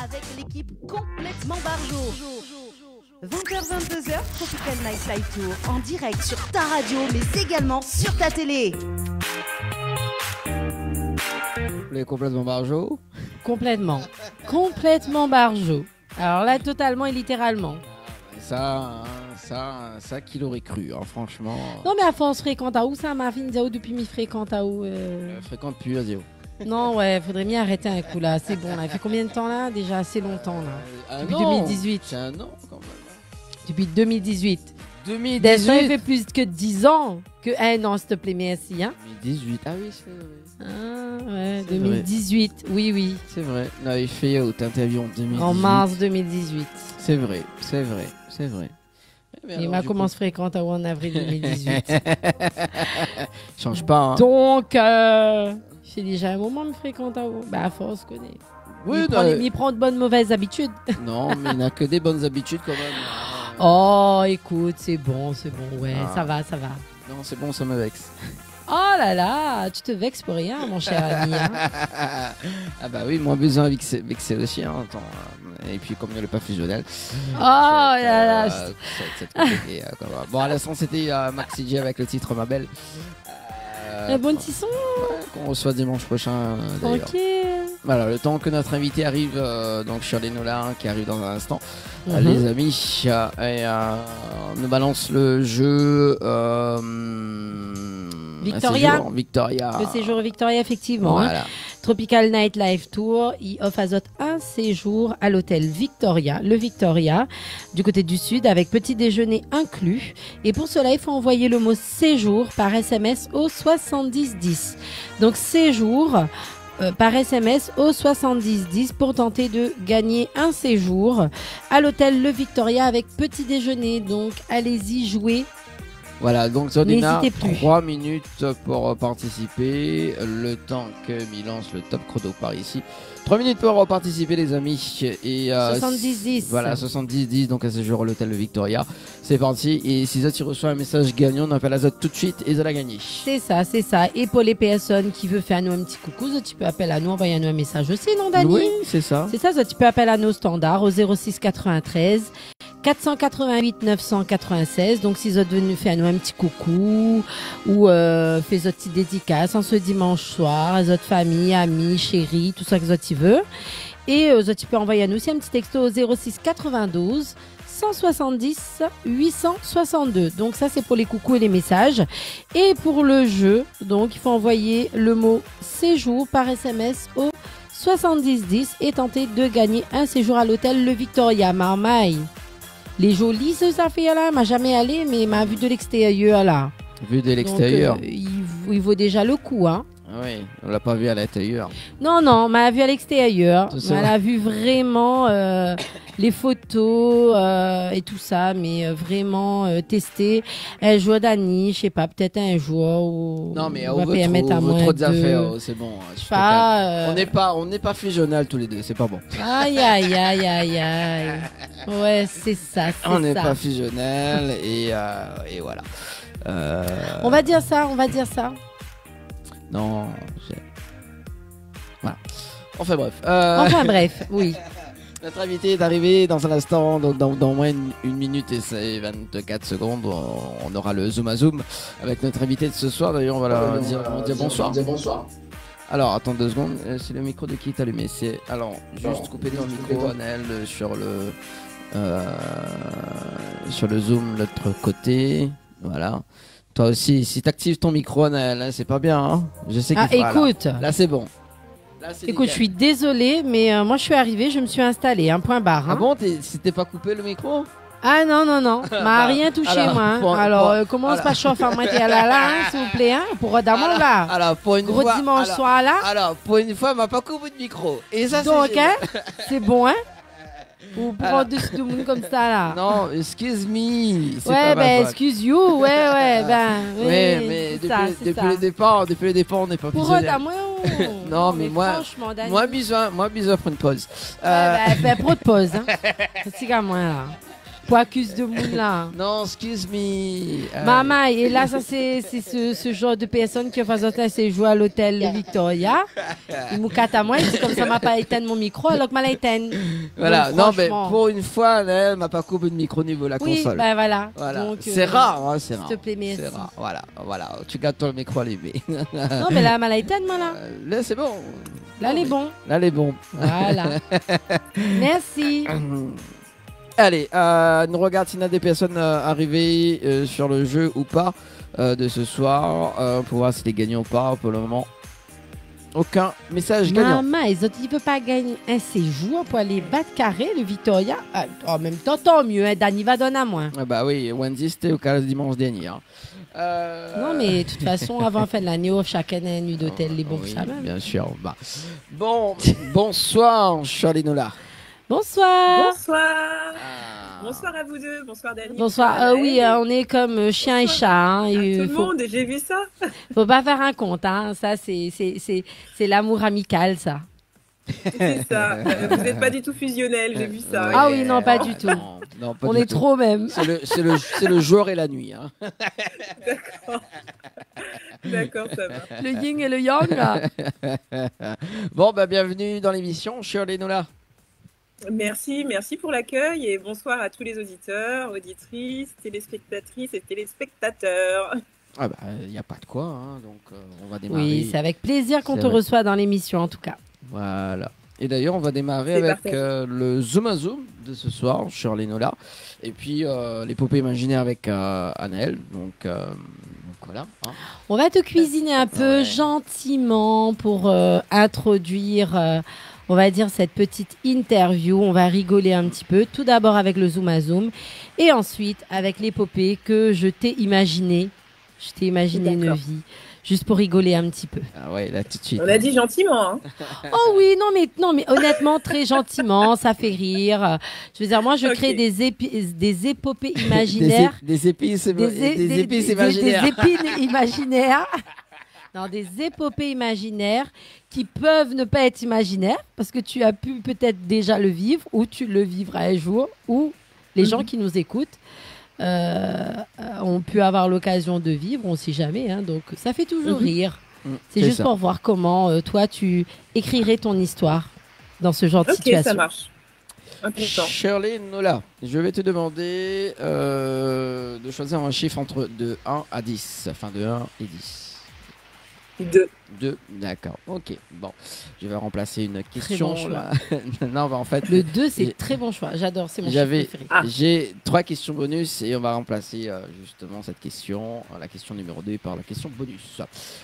avec l'équipe complètement barjo. 20h-22h, Tropical Night Live Tour en direct sur ta radio mais également sur ta télé. Les complètement barjo. Complètement barjo. Alors là, totalement et littéralement. Ça, qui l'aurait cru, hein, franchement. Non, mais à force fréquente à où ça m'a fait depuis mi fréquente à où Fréquente plus, à Zéo. Non, ouais, faudrait mieux arrêter un coup là. C'est bon là. Il fait combien de temps là? Déjà assez longtemps là. Depuis 2018. C'est un an quand même. Depuis 2018. 2018. Ça fait plus que 10 ans que un an, s'il te plaît, merci. Hein 2018. Ah oui, c'est vrai. Ah ouais, 2018. Vrai. Oui. C'est vrai. On avait fait au interview en 2018. En mars 2018. C'est vrai. Et ma commence fréquente en avril 2018. Change pas. Hein. Donc, j'ai déjà un moment me fréquente à vous. Bah, à force, je connais. Oui, il prend de bonnes mauvaises habitudes. Non, mais il n'a que des bonnes habitudes quand même. Oh, écoute, c'est bon, ouais, ça va. Non, c'est bon, ça me vexe. Oh là là, tu te vexes pour rien, mon cher ami. Hein. Ah bah oui, moins besoin vexé aussi. Hein, attends, et puis comme il n'est pas fusionnel. Oh là là. Bon, à l'instant, c'était Maxi J avec le titre Ma Belle. Bon petit son. Qu'on reçoit dimanche prochain. Ok. Voilà, le temps que notre invité arrive, donc Shirley Nola qui arrive dans un instant. Les amis, nous balance le jeu Victoria. Le séjour Victoria, effectivement. Voilà. Hein. Tropical Night Live Tour, il offre à Zot un séjour à l'hôtel Victoria, le Victoria, du côté du sud, avec petit déjeuner inclus. Et pour cela, il faut envoyer le mot séjour par SMS au 7010. Donc séjour par SMS au 7010 pour tenter de gagner un séjour à l'hôtel Le Victoria avec petit déjeuner. Donc allez-y, jouez. Voilà, donc Zodina, N'hésitez plus. 3 minutes pour participer, le temps que m'y lance le top chrono par ici. 3 minutes pour participer les amis. Et 70-10. Voilà, 70-10, donc à ce jour l'hôtel Le Victoria. C'est parti, et si Zod reçoit un message gagnant, on appelle à Zod tout de suite et Zod a gagné. C'est ça. Et pour les personnes qui veulent faire à nous un petit coucou, Zod, tu peux appeler à nous, envoyer à nous un message aussi, non Dani? Oui, c'est ça. C'est ça, Zod, tu peux appeler à nos standards au 06 93 488 996. Donc si Zod veut nous faire à nous un petit coucou ou fait Zod petite dédicace en ce dimanche soir, Zod famille, amis, chéris, tout ça que Zod tu veux. Et Zod tu peux envoyer à nous aussi un petit texto au 06 92 170 862. Donc ça c'est pour les coucous et les messages. Et pour le jeu, donc il faut envoyer le mot séjour par SMS au 7010 et tenter de gagner un séjour à l'hôtel Le Victoria Marmaille. Les jolies affaires là, m'a jamais allé, mais m'a vu de l'extérieur là. Vu de l'extérieur. Donc, il vaut déjà le coup, hein. Oui, on l'a pas vu à l'intérieur. Non, m'a vu à l'extérieur. Elle a vu vraiment les photos et tout ça, mais vraiment testé. Un jour d'Annie, je sais pas, peut-être un jour où non, mais on va permettre à moins trop d'affaires, c'est bon. On n'est pas fusionnels tous les deux, c'est pas bon. Aïe. Ouais, c'est ça. On n'est pas fusionnels et voilà. On va dire ça. Non, voilà. Enfin bref. Oui. Notre invité est arrivé dans un instant, donc dans moins une minute et 24 secondes, on aura le Zoom à Zoom avec notre invité de ce soir. D'ailleurs, on va dire bonsoir. Alors, attends 2 secondes, c'est le micro de qui est allumé. Alors, juste couper ton micro, Anel, sur le... Sur le zoom, l'autre côté. Voilà. Toi aussi, si t'actives ton micro, là, c'est pas bien. Hein, je sais qu'il fera, écoute. Là, c'est bon. Là, c'est Écoute, je suis désolée, mais moi je suis arrivée, je me suis installée, un point barre. Ah bon, t'es pas coupé le micro? Ah non, m'a rien touché alors, moi. Hein. Alors, commence pas chauffer à moitié là, s'il vous plaît, hein, pour d'abord là. Alors, pour une gros fois, dimanche soir là. Alors, pour une fois, elle m'a pas coupé de micro. Et ça, donc, c'est hein, c'est bon, hein. Ou prendre dessus tout le monde comme ça là. Non, excuse me. Ouais, ben excuse you, ouais, ben. Oui, mais depuis le départ, on n'est pas pour visionnaire. moi, non, mais moi besoin prendre une pause. Ben, prends de pause, hein. C'est comme moi là. Pour accuse de monde là. Non, excuse me. Maman, et là, ça c'est ce genre de personne qui c'est jouer à l'hôtel Victoria. Il me casse à moi, il dit comme ça m'a pas éteint mon micro alors que m'a éteint. Voilà, donc, non mais pour une fois, elle m'a pas coupé de micro niveau la console. Ben voilà. Donc, c'est rare, hein, c'est rare. S'il te plaît, merci. C'est rare. Voilà, tu gardes ton micro allumé. Non mais là, m'a éteint moi là. Là c'est bon. Là, elle est bon. Là, elle est bon. Voilà. Merci. Allez, nous regarde s'il y a des personnes arrivées sur le jeu ou pas de ce soir pour voir si les gagnants ou pas. Pour le moment, aucun message gagnant. Maman, ils ne peuvent pas gagner un séjour pour aller battre carré le Victoria. En même temps, tant mieux, hein, Dani va donner à moi. Ah bah oui, Wendy c'était au cas dimanche dernier. Hein. Non mais de toute façon, avant la fin de l'année, chacun a une nuit d'hôtel, les bons oui, ça même. Bien sûr. Bah. Bon, bonsoir Charlie Nola. Bonsoir. Bonsoir. Bonsoir à vous deux. Bonsoir Dani. Bonsoir. Oui, on est comme chien et chat. Hein. Tout le monde, j'ai vu ça. Faut pas faire un compte. Hein. Ça, c'est l'amour amical, ça. C'est ça. Vous n'êtes pas du tout fusionnel, j'ai vu ça. Ah oui, non, pas du tout. Non, pas on du est tout. Trop même. C'est le jour et la nuit. Hein. D'accord, ça va. Le yin et le yang, là. Bon, bah bienvenue dans l'émission, Shirley Nola. Merci pour l'accueil et bonsoir à tous les auditeurs, auditrices, téléspectatrices et téléspectateurs. Ah bah, il n'y a pas de quoi, hein, donc on va démarrer. Oui, c'est avec plaisir qu'on te reçoit dans l'émission, en tout cas. Voilà. Et d'ailleurs, on va démarrer avec le Zoom à Zoom de ce soir, Shirley Nola, et puis l'épopée imaginaire avec Anaël, donc voilà. Hein. On va te cuisiner un peu gentiment pour introduire... on va dire cette petite interview, on va rigoler un petit peu. Tout d'abord avec le Zoom à Zoom et ensuite avec l'épopée que je t'ai imaginée. Je t'ai imaginé une vie, juste pour rigoler un petit peu. Ah ouais, là tout de suite. On a dit gentiment. Hein. Oh oui, non mais honnêtement, très gentiment, ça fait rire. Je veux dire, moi je crée des épopées imaginaires. Des épices imaginaires. Des épines imaginaires. Non, des épopées imaginaires qui peuvent ne pas être imaginaires parce que tu as pu peut-être déjà le vivre ou tu le vivras un jour ou les gens qui nous écoutent ont pu avoir l'occasion de vivre, on ne sait jamais. Hein, donc, ça fait toujours rire. C'est juste pour voir comment toi, tu écrirais ton histoire dans ce genre de situation. Ok, ça marche. Shirley Nola, je vais te demander de choisir un chiffre entre de 1 à 10. Enfin, de 1 et 10. 2, d'accord. Ok, bon. Je vais remplacer une question. Très bon choix. Non, bah, en fait, le 2, c'est très bon choix. J'adore, c'est mon chiffre préféré. J'ai 3 questions bonus et on va remplacer justement cette question, la question numéro 2 par la question bonus.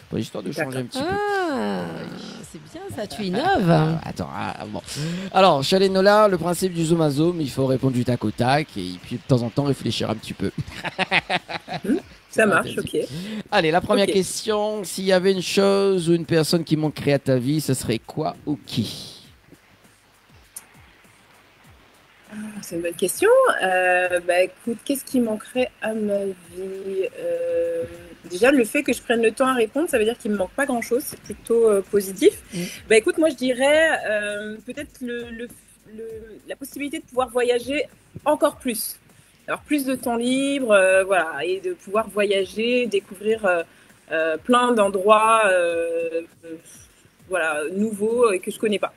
Pour l'histoire de changer un petit peu. C'est bien ça, tu innoves. Attends, bon. Alors, Shirley Nola, le principe du Zoom à Zoom, il faut répondre du tac au tac et puis de temps en temps réfléchir un petit peu. Ça marche, ok. Allez, la première question. S'il y avait une chose ou une personne qui manquerait à ta vie, ce serait quoi ou qui? C'est une bonne question. Écoute, qu'est-ce qui manquerait à ma vie? Déjà, le fait que je prenne le temps à répondre, ça veut dire qu'il ne me manque pas grand-chose. C'est plutôt positif. Écoute, moi, je dirais peut-être la possibilité de pouvoir voyager encore plus. Alors, plus de temps libre, voilà, et de pouvoir voyager, découvrir plein d'endroits voilà, nouveaux et que je ne connais pas.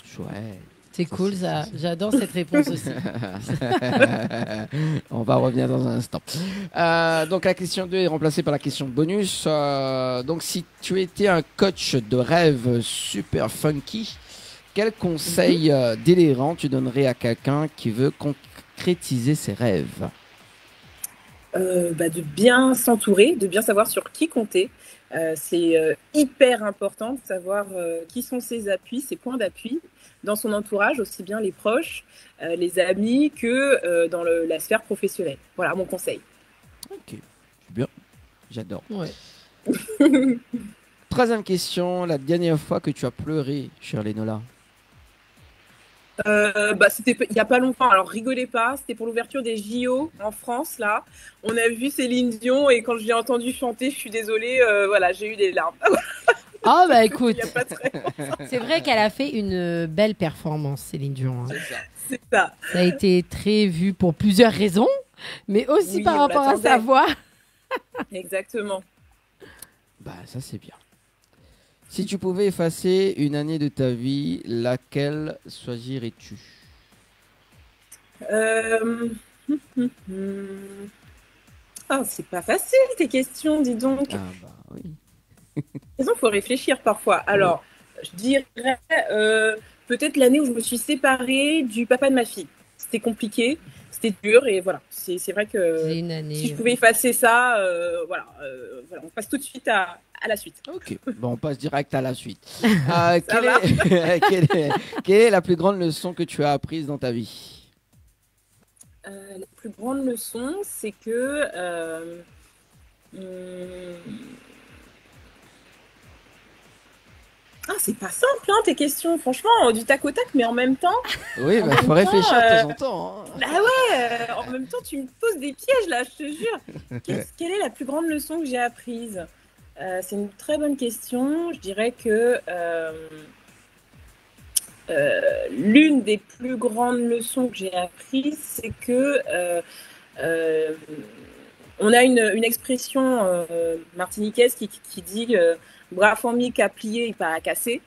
Chouette. C'est cool, ça. J'adore cette réponse aussi. On va revenir dans un instant. Donc, la question 2 est remplacée par la question bonus. Donc, si tu étais un coach de rêve super funky, Quel conseil délirant tu donnerais à quelqu'un qui veut concrétiser ses rêves? De bien s'entourer, de bien savoir sur qui compter. C'est hyper important de savoir qui sont ses appuis, ses points d'appui dans son entourage, aussi bien les proches, les amis que dans la sphère professionnelle. Voilà mon conseil. Ok, bien, j'adore. Ouais. Troisième question, la dernière fois que tu as pleuré, chère Lénola? C'était il n'y a pas longtemps, alors rigolez pas, c'était pour l'ouverture des JO en France là. On a vu Céline Dion et quand je l'ai entendu chanter, je suis désolée, voilà, j'ai eu des larmes. Ah bah écoute, Il y a pas très longtemps. c'est vrai qu'elle a fait une belle performance, Céline Dion. Hein. C'est ça. Ça a été très vu pour plusieurs raisons, mais aussi Oui, par on rapport à sa l'attendait. voix. Exactement. Bah ça c'est bien. Si tu pouvais effacer une année de ta vie, laquelle choisirais-tu? Ah, c'est pas facile tes questions, dis donc. Ah bah oui. Il faut réfléchir parfois. Alors, je dirais peut-être l'année où je me suis séparée du papa de ma fille. C'était compliqué, c'était dur et voilà. C'est vrai que C'est une année. si je pouvais effacer ça, voilà, on passe tout de suite à la suite. Ok, bon, on passe direct à la suite. Quelle est la plus grande leçon que tu as apprise dans ta vie? La plus grande leçon, c'est que c'est pas simple tes questions, franchement, du tac au tac, mais en même temps. Oui, il faut réfléchir de temps en temps. Hein. Bah ouais, en même temps, tu me poses des pièges là, je te jure. Quelle est la plus grande leçon que j'ai apprise? C'est une très bonne question. Je dirais que l'une des plus grandes leçons que j'ai apprises, c'est que on a une expression martiniquaise qui dit bras formé qu'à plier et pas à casser.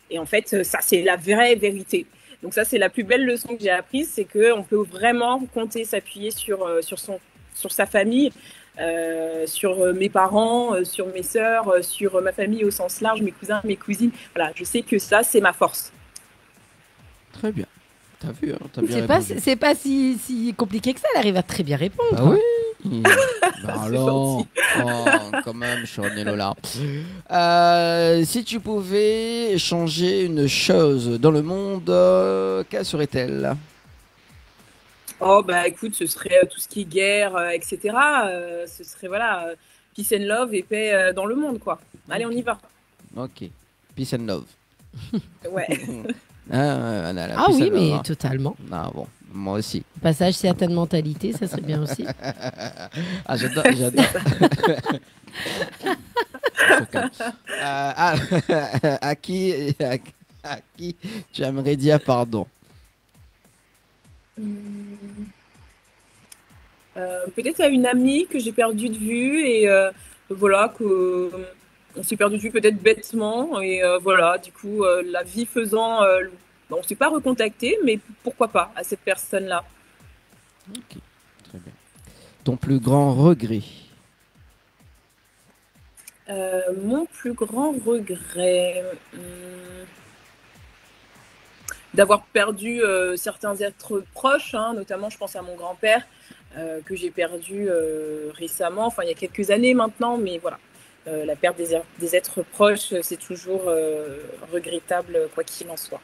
Et en fait, ça, c'est la vraie vérité. Donc ça, c'est la plus belle leçon que j'ai apprise, c'est qu'on peut vraiment compter, s'appuyer sur sa famille, sur mes parents, sur mes sœurs, sur ma famille au sens large, mes cousins, mes cousines. Voilà, je sais que ça, c'est ma force. Très bien. T'as vu, hein, t'as bien répondu. C'est pas si compliqué que ça, elle arrive à très bien répondre. Ah oui. Bah alors, quand même, Sharon et Lola. Si tu pouvais changer une chose dans le monde, quelle serait-elle? Oh bah écoute, ce serait tout ce qui est guerre, etc. Ce serait voilà, peace and love et paix dans le monde quoi. Allez, on y va. Ok, peace and love. Ouais. Ah oui, mais hein. Totalement. Ah bon, moi aussi. Passage certaines mentalités, ça serait bien aussi. Ah, j'adore. À qui tu aimerais dire pardon? Peut-être à une amie que j'ai perdue de vue et voilà que on s'est perdu de vue peut-être bêtement et voilà du coup la vie faisant on s'est pas recontacté mais pourquoi pas à cette personne-là. Ok, très bien. Ton plus grand regret? Mon plus grand regret, d'avoir perdu certains êtres proches, hein, notamment je pense à mon grand-père que j'ai perdu récemment, enfin il y a quelques années maintenant, mais voilà, la perte des êtres proches, c'est toujours regrettable quoi qu'il en soit.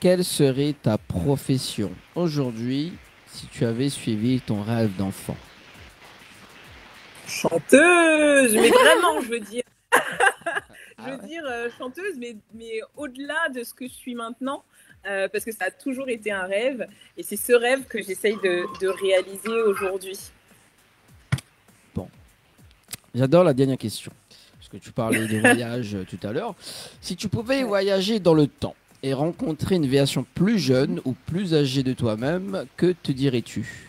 Quelle serait ta profession aujourd'hui si tu avais suivi ton rêve d'enfant? Chanteuse, mais vraiment, je veux dire. Chanteuse, mais au-delà de ce que je suis maintenant, parce que ça a toujours été un rêve, et c'est ce rêve que j'essaye de réaliser aujourd'hui. Bon, j'adore la dernière question, parce que tu parlais de voyage tout à l'heure. Si tu pouvais voyager dans le temps et rencontrer une version plus jeune ou plus âgée de toi-même, que te dirais-tu?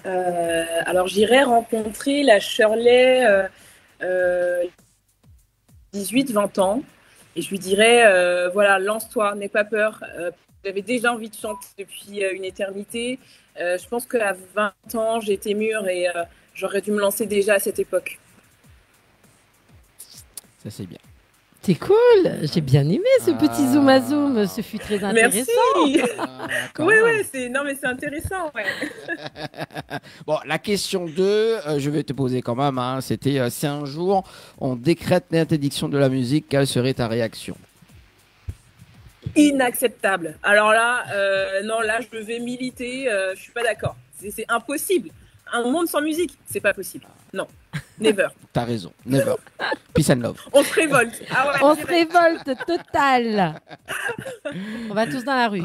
Alors j'irais rencontrer la Shirley 18-20 ans et je lui dirais voilà, lance-toi, n'aie pas peur. J'avais déjà envie de chanter depuis une éternité. Je pense qu'à 20 ans j'étais mûre et j'aurais dû me lancer déjà à cette époque. Ça c'est bien. C'était cool. J'ai bien aimé ce petit zoom à zoom. Ce fut très intéressant. Merci. Quand Oui, même. oui, non mais c'est intéressant. Ouais. Bon, la question 2, je vais te poser quand même. Hein, c'était si un jour on décrète l'interdiction de la musique, quelle serait ta réaction? Inacceptable. Alors là, non, là je vais militer. Je suis pas d'accord. C'est impossible. Un monde sans musique, c'est pas possible. Non, never. T'as raison, never. Peace and love. On se révolte. Ah ouais, On se révolte total. On va tous dans la rue.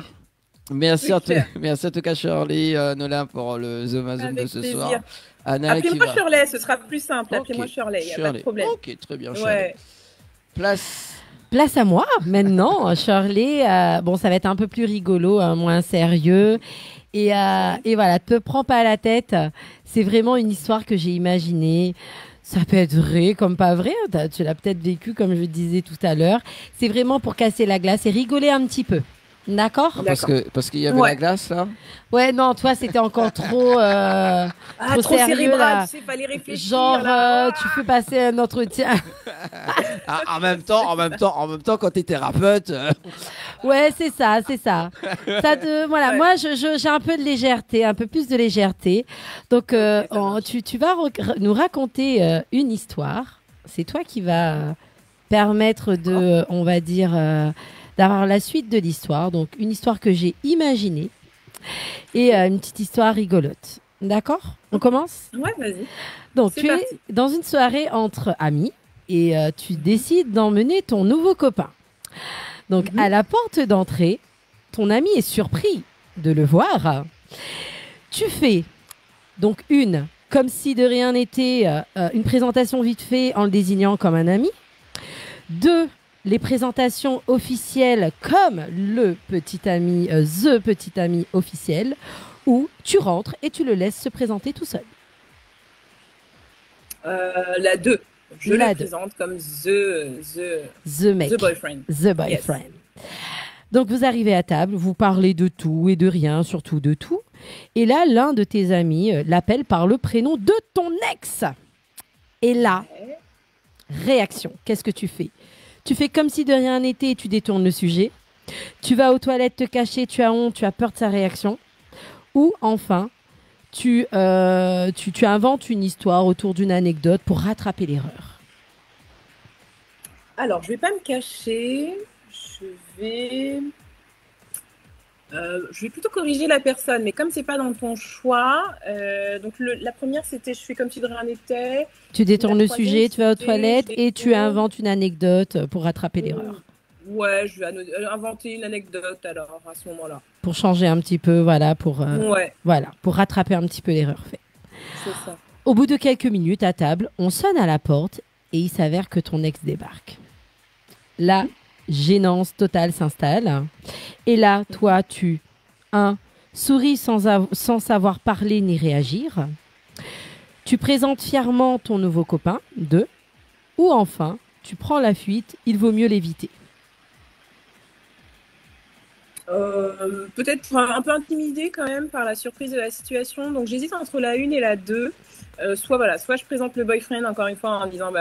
Merci en tout cas Shirley Nolin pour le Zoom à Zoom Avec de ce plaisir. soir. Anna qui Appelez-moi va. Shirley, ce sera plus simple. Appelez-moi Ok. Shirley, il n'y a pas Shirley. de problème. Ok, très bien Shirley. Ouais. Place à moi maintenant, Shirley. Bon, ça va être un peu plus rigolo, hein, moins sérieux. Et voilà, te prends pas à la tête. C'est vraiment une histoire que j'ai imaginée. Ça peut être vrai comme pas vrai. Tu l'as peut-être vécu comme je disais tout à l'heure. C'est vraiment pour casser la glace et rigoler un petit peu. D'accord? Parce qu'il y avait la glace là. Ouais, non, toi c'était encore trop, trop trop sérieux cérébral, là. tu sais, fallait réfléchir. Genre, là. tu fais passer un entretien. En même temps, quand t'es thérapeute. Ouais, c'est ça. Voilà, moi, j'ai un peu de légèreté, un peu plus de légèreté. Donc, tu vas nous raconter une histoire. C'est toi qui va permettre de, on va dire, d'avoir la suite de l'histoire. Donc, une histoire que j'ai imaginée et une petite histoire rigolote. D'accord? On commence? Ouais, vas-y. Donc, C'est tu parti. es dans une soirée entre amis et tu décides d'emmener ton nouveau copain. Donc, à la porte d'entrée, ton ami est surpris de le voir. Tu fais donc comme si de rien n'était, une présentation vite fait en le désignant comme un ami. 2, les présentations officielles comme le petit ami, the petit ami officiel, où tu rentres et tu le laisses se présenter tout seul. La 2. Je La la 2. présente comme The mec. The boyfriend. The boyfriend. Donc vous arrivez à table, vous parlez de tout et de rien, surtout de tout. Et là, l'un de tes amis l'appelle par le prénom de ton ex. Et là, réaction, qu'est-ce que tu fais? Tu fais comme si de rien n'était et tu détournes le sujet. Tu vas aux toilettes te cacher, tu as honte, tu as peur de sa réaction. Ou enfin, tu inventes une histoire autour d'une anecdote pour rattraper l'erreur. Alors, je vais pas me cacher. Je vais plutôt corriger la personne, mais comme c'est pas dans ton choix, donc la première c'était je fais comme si de rien n'était. Tu détournes La le sujet, tu vas aux troisième, toilettes je et tu détourne. inventes une anecdote pour rattraper l'erreur. Ouais, je vais inventer une anecdote alors à ce moment-là. Pour changer un petit peu, voilà, pour rattraper un petit peu l'erreur faite. C'est ça. Au bout de quelques minutes à table, on sonne à la porte et il s'avère que ton ex débarque. La gênance totale s'installe. Et là, toi, tu souris sans savoir parler ni réagir. Tu présentes fièrement ton nouveau copain. 2. Ou enfin, tu prends la fuite. Il vaut mieux l'éviter. Peut-être un peu intimidée quand même par la surprise de la situation. Donc j'hésite entre la 1 et la 2. Soit je présente le boyfriend encore une fois en disant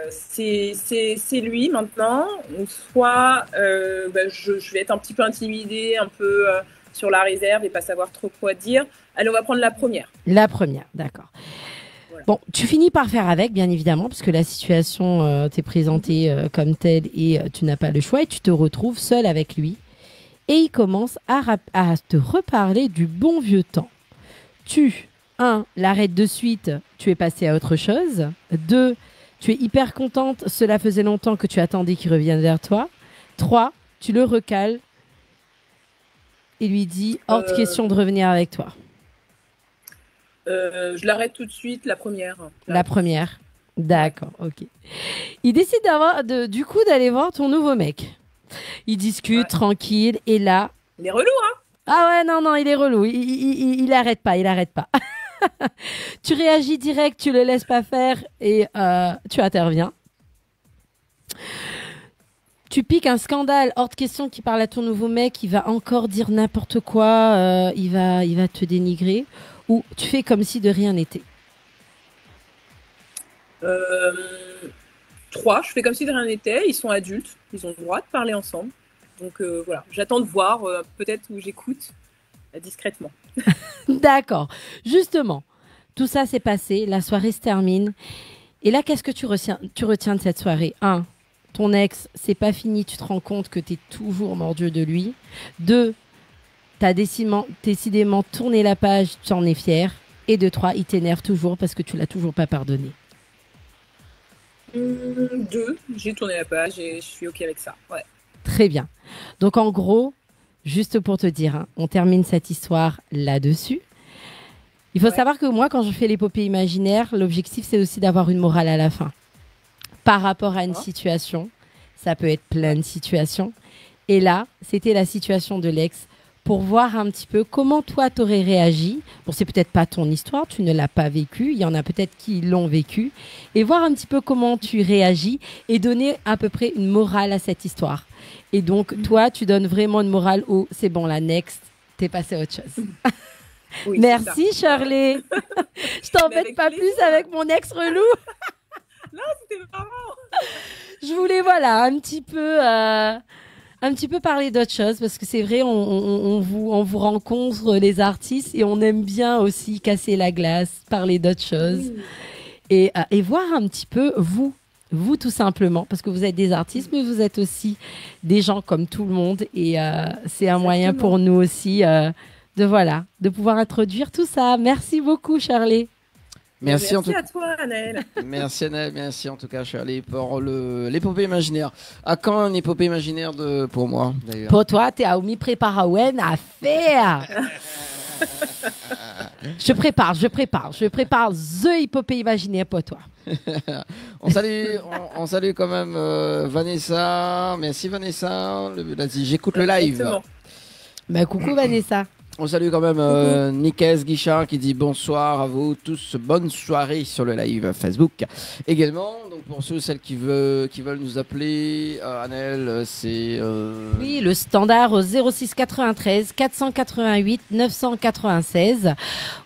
c'est lui maintenant, soit je vais être un petit peu intimidée, un peu sur la réserve et pas savoir trop quoi dire. Allez, on va prendre la première. La première, d'accord. Voilà. Bon, tu finis par faire avec, bien évidemment, parce que la situation t'est présentée comme telle et tu n'as pas le choix et tu te retrouves seule avec lui. Et il commence à te reparler du bon vieux temps. Tu, 1, l'arrêtes de suite, tu es passé à autre chose. 2, tu es hyper contente, cela faisait longtemps que tu attendais qu'il revienne vers toi. 3, tu le recales et lui dis hors de question de revenir avec toi. Je l'arrête tout de suite, la première. La première. D'accord, ok. Il décide du coup d'aller voir ton nouveau mec. Il discute tranquille et là... Il est relou, hein? Ah ouais, non, il est relou. Il arrête pas. Tu réagis direct, tu le laisses pas faire et tu interviens. Tu piques un scandale hors de question qui parle à ton nouveau mec, il va encore dire n'importe quoi, il va te dénigrer, ou tu fais comme si de rien n'était. 3, je fais comme si de rien n'était. Ils sont adultes, ils ont le droit de parler ensemble. Donc voilà, j'attends de voir, peut-être où j'écoute discrètement. D'accord. Justement, tout ça s'est passé, la soirée se termine. Et là, qu'est-ce que tu retiens de cette soirée? 1, ton ex, c'est pas fini, tu te rends compte que tu es toujours mordieu de lui. 2, tu as décidément tourné la page, tu en es fier. Et 3, il t'énerve toujours parce que tu l'as toujours pas pardonné. 2, j'ai tourné la page et je suis OK avec ça. Ouais. Très bien. Donc en gros, juste pour te dire, on termine cette histoire là-dessus. Il faut savoir que moi, quand je fais l'épopée imaginaire, l'objectif, c'est aussi d'avoir une morale à la fin. Par rapport à une situation, ça peut être plein de situations. Et là, c'était la situation de l'ex pour voir un petit peu comment toi, t'aurais réagi. Bon, c'est peut-être pas ton histoire, tu ne l'as pas vécu. Il y en a peut-être qui l'ont vécu. Et voir un petit peu comment tu réagis et donner à peu près une morale à cette histoire. Et donc, toi, tu donnes vraiment une morale au « c'est bon, la next, t'es passé à autre chose ». Oui, merci Shirley. Je t'embête pas plus avec mon ex relou. Non, c'était marrant. Je voulais un petit peu parler d'autre chose parce que c'est vrai, on vous rencontre les artistes et on aime bien aussi casser la glace, parler d'autres choses et voir un petit peu vous tout simplement, parce que vous êtes des artistes, mais vous êtes aussi des gens comme tout le monde et c'est un moyen pour nous aussi de pouvoir introduire tout ça. Merci beaucoup, Shirley. Merci à toi, Anaël. Merci Anaël, merci en tout cas Shirley pour l'épopée imaginaire. À quand une épopée imaginaire pour moi d'ailleurs? Pour toi, t'es à Oumi Préparaouen à faire. Je prépare the épopée imaginaire pour toi. on salue quand même Vanessa. Merci Vanessa. Vas-y, j'écoute le live. Coucou Vanessa. On salue quand même Nicaise Guichard qui dit bonsoir à vous tous, bonne soirée sur le live Facebook. Également, donc pour celles qui veulent nous appeler, Anaël, c'est... Oui, le standard au 06 93 488 996.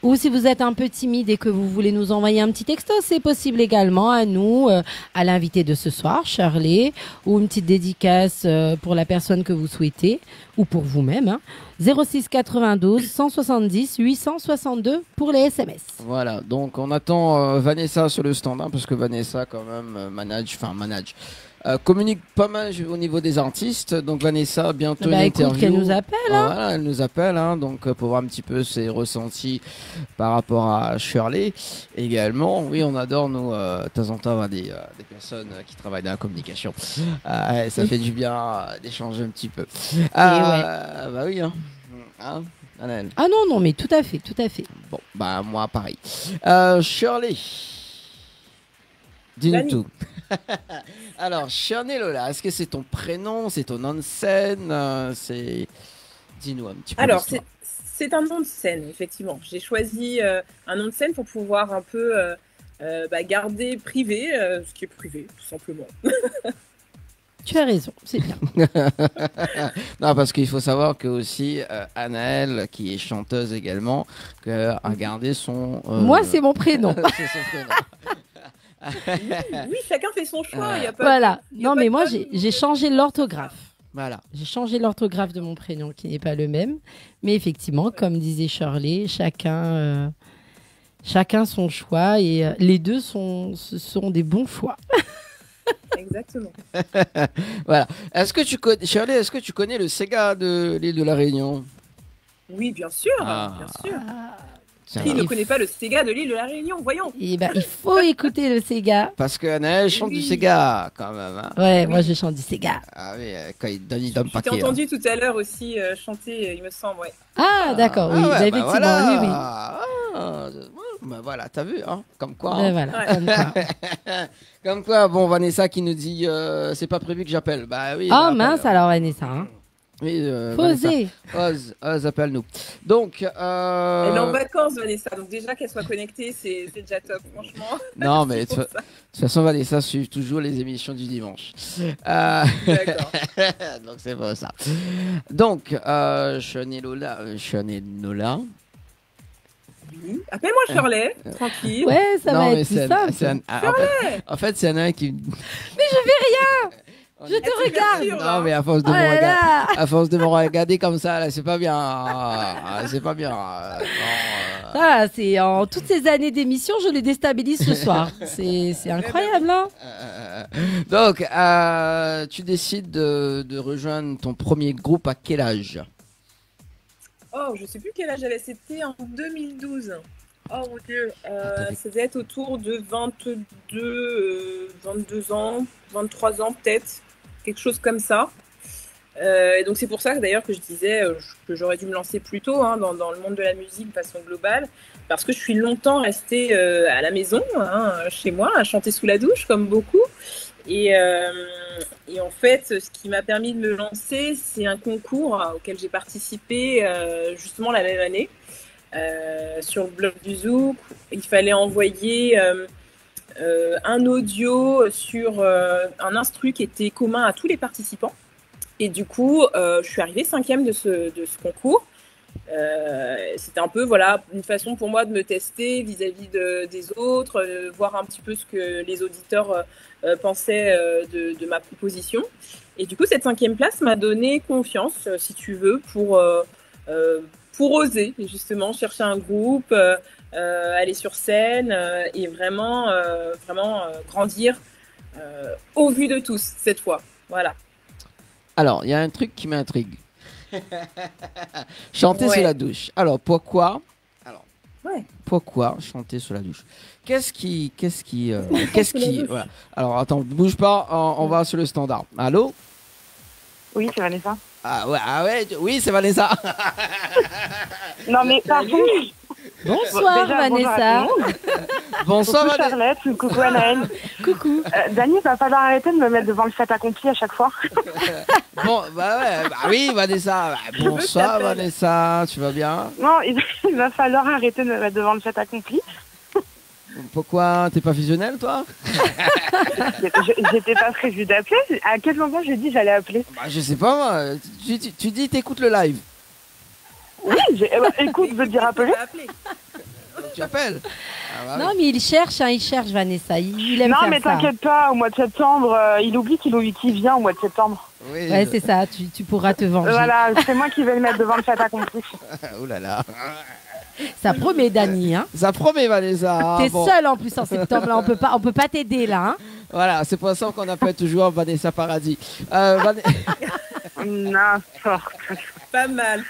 Ou si vous êtes un peu timide et que vous voulez nous envoyer un petit texto, c'est possible également à nous, à l'invité de ce soir, Shirley, ou une petite dédicace pour la personne que vous souhaitez, ou pour vous-même, 06 92 170 862 pour les SMS. Voilà, donc on attend Vanessa sur le stand, parce que Vanessa quand même communique pas mal au niveau des artistes. Donc Vanessa, bientôt une interview. Écoute, qu'elle nous appelle. Voilà, elle nous appelle, donc pour voir un petit peu ses ressentis par rapport à Shirley. Également, oui, on adore nous de temps en temps avoir des personnes qui travaillent dans la communication. Ça fait du bien d'échanger un petit peu. Bah oui, Anaël. Ah non, mais tout à fait. Bon, bah moi pareil. Shirley, dis-nous tout. Alors, Shirley Lola, est-ce que c'est ton prénom, c'est ton nom de scène, dis-nous un petit peu. Alors, c'est un nom de scène, effectivement. J'ai choisi un nom de scène pour pouvoir un peu garder privé, ce qui est privé, tout simplement. Tu as raison, c'est bien. Non, parce qu'il faut savoir que aussi Anaël, qui est chanteuse également, a gardé son... Moi, c'est mon prénom. C'est son prénom. Oui, chacun fait son choix. Y a pas voilà. Non, mais moi, j'ai changé l'orthographe. Voilà. J'ai changé l'orthographe de mon prénom, qui n'est pas le même. Mais effectivement, comme disait Shirley, chacun son choix. Et les deux ce sont des bons choix. Exactement. Voilà. Shirley, est-ce que tu connais le Sega de l'île de la Réunion? Oui, bien sûr. Bien sûr. Qui ne connaît pas le Sega de l'île de la Réunion, voyons. Il faut écouter le Sega. Parce que Anaël chante du Sega quand même. Ouais, moi je chante du Sega. Ah oui, quand il donne pas. Je t'ai entendu tout à l'heure aussi chanter, il me semble, ouais. Ah d'accord, oui, effectivement, voilà. oui. Voilà, t'as vu, comme quoi. Voilà, Comme quoi, bon, Vanessa qui nous dit, c'est pas prévu que j'appelle. Bah oui. Oh mince alors Vanessa. Oui, faut oser. Ose, appelle-nous. Donc, elle est en vacances, Vanessa. Donc déjà qu'elle soit connectée, c'est déjà top, franchement. Non, mais de toute façon, Vanessa suit toujours les émissions du dimanche. D'accord. Donc c'est pas ça. Donc, Shirley Lola. Oui. Appelle-moi Shirley, tranquille. Ouais, ça va Non, mais être plus simple. en fait, c'est un qui. Mais je fais rien. Je te regarde. Non, mais à force de Oh me là là. regarder, à force de me regarder comme ça, là, c'est pas bien. C'est pas bien. Non, Ah, c'est en toutes ces années d'émission, je les déstabilise ce soir. C'est incroyable, hein. Donc, tu décides de rejoindre ton premier groupe à quel âge? Oh, je sais plus quel âge j'avais. C'était en 2012. Oh mon Dieu. Ça devait être autour de 22 ans, 23 ans peut-être. Quelque chose comme ça. Et donc c'est pour ça d'ailleurs que je disais que j'aurais dû me lancer plus tôt hein, dans le monde de la musique de façon globale. Parce que je suis longtemps restée à la maison, hein, chez moi, à chanter sous la douche comme beaucoup. Et en fait, ce qui m'a permis de me lancer, c'est un concours auquel j'ai participé justement la même année sur le blog du Zouk. Il fallait envoyer un audio sur un instru qui était commun à tous les participants. Et du coup, je suis arrivée 5e de ce concours. C'était un peu voilà, une façon pour moi de me tester vis-à-vis des autres, voir un petit peu ce que les auditeurs pensaient de ma proposition. Et du coup, cette 5e place m'a donné confiance, si tu veux, pour oser justement chercher un groupe, aller sur scène et vraiment grandir au vu de tous cette fois. Voilà. Alors, il y a un truc qui m'intrigue. Chanter sous la douche. Alors, pourquoi chanter sous la douche? Qu'est-ce qui voilà. Alors, attends, bouge pas, on va sur le standard. Allô? Oui, c'est Vanessa. Ah ouais, oui, c'est Vanessa. Non, mais par contre... Bonsoir, déjà, Vanessa. Bonsoir, coucou Charlotte, coucou Anaël. Coucou. Dani, il va falloir arrêter de me mettre devant le fait accompli à chaque fois. Bon, oui, Vanessa. Bonsoir, Vanessa, tu vas bien? Non, il va falloir arrêter de me mettre devant le fait accompli. Pourquoi? T'es pas fusionnel, toi? J'étais pas prévu d'appeler. À quel moment j'ai dit j'allais appeler? Je sais pas, moi. Tu dis t'écoutes le live. Oui, écoute, je veux dire appeler. Tu appelles? Non, mais il cherche, Vanessa. Il aime non, faire mais ça. t'inquiète pas, au mois de septembre, il oublie qu'il vient au mois de septembre. Oui, ouais, c'est ça, tu pourras te venger. Voilà, c'est moi qui vais le mettre devant le fait accompli. Oh là là. Ça promet, Dani. Hein. Ça promet, Vanessa. T'es seule en plus en septembre, là, on peut pas t'aider là. Hein. Voilà, c'est pour ça qu'on appelle toujours Vanessa Paradis. N'importe. Pas mal.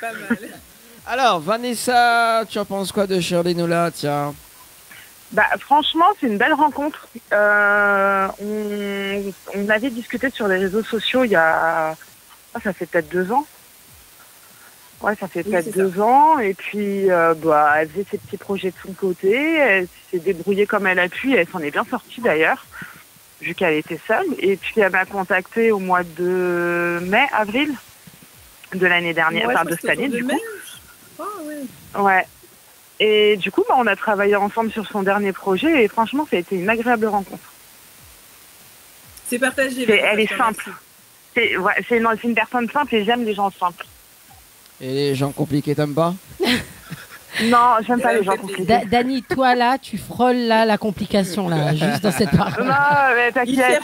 Alors, Vanessa, tu en penses quoi de Shirley Nola, tiens? Bah, franchement, c'est une belle rencontre. On avait discuté sur les réseaux sociaux il y a... ça fait peut-être 2 ans. Ouais, ça fait peut-être 2 ans. Et puis, elle faisait ses petits projets de son côté. Elle s'est débrouillée comme elle a pu. Elle s'en est bien sortie d'ailleurs, vu qu'elle était seule. Et puis, elle m'a contactée au mois de avril de l'année dernière, enfin de cette année du coup. Ouais. Et du coup, on a travaillé ensemble sur son dernier projet et franchement, ça a été une agréable rencontre. C'est partagé. Elle est simple. C'est une personne simple et j'aime les gens simples. Et les gens compliqués, t'aimes pas? Non, j'aime pas les gens compliqués. Dani, toi là, tu frôles là la complication là, juste dans cette parole. Non, mais t'inquiète.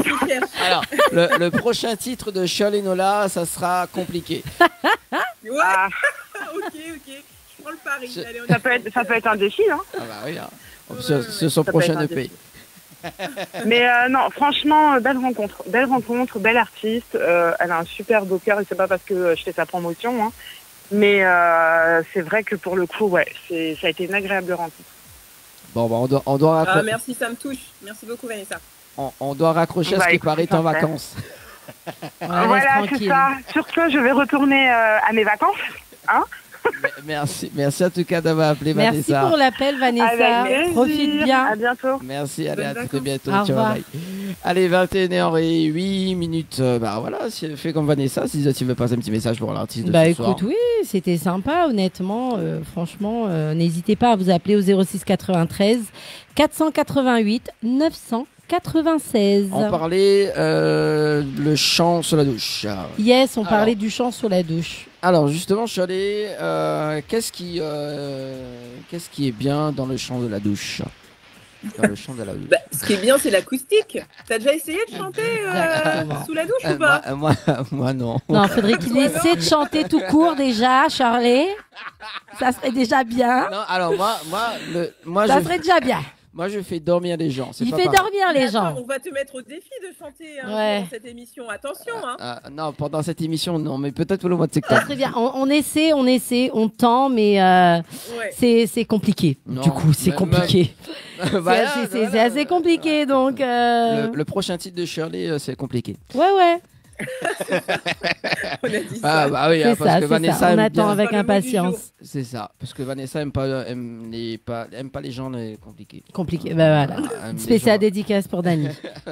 Alors, le prochain titre de Shirley Nola, ça sera compliqué. Ouais. Ok. Je prends le pari. Allez, ça peut être un défi, hein. Ah bah oui, hein. C'est son prochain EP. Mais non, franchement, belle rencontre, belle artiste. Elle a un super beau cœur et c'est pas parce que je fais sa promotion, hein. Mais c'est vrai que pour le coup, ouais, ça a été une agréable rencontre. Bon, on doit raccrocher. Merci, ça me touche. Merci beaucoup, Vanessa. On doit raccrocher à ce qui paraît en vacances. Voilà, c'est ça. Sur ce, je vais retourner à mes vacances, hein. Merci en tout cas d'avoir appelé Vanessa. Merci pour l'appel, Vanessa. Profite bien. À bientôt. Merci, allez, à très bientôt. Au revoir. Allez, 21h08. Voilà, fais comme Vanessa si tu veux passer un petit message pour l'artiste de ce soir. Écoute, oui, c'était sympa, honnêtement. Franchement, n'hésitez pas à vous appeler au 06 93 488 996. On parlait le chant sur la douche. Yes, on parlait du chant sur la douche. Alors justement, Shirley, qu'est-ce qu'est-ce qui est bien dans le chant de la douche? Dans le chant de la douche. Bah, ce qui est bien, c'est l'acoustique. T'as déjà essayé de chanter sous la douche ou pas? Moi, non. Non, faudrait qu'il essaie de chanter tout court déjà, Charlie. Ça serait déjà bien. Non, alors moi, Ça serait déjà bien. Moi, je fais dormir les gens. Il fait dormir les gens. On va te mettre au défi de chanter Ouais. dans cette émission. Attention, hein. Non, pendant cette émission, non, mais peut-être pour le mois de Ça septembre. serait bien. On essaie, on tend, mais c'est compliqué. Non, Du coup, c'est même- compliqué. Voilà, C'est assez compliqué, donc. Le prochain titre de Shirley, c'est compliqué. Ouais. On a dit Ah ça. bah oui, C'est hein, parce ça, que c'est Vanessa ça. On aime attend bien- avec impatience. C'est ça, parce que Vanessa aime pas les gens compliqués. Compliqué, bah voilà. les Spécial gens- dédicace pour Dani.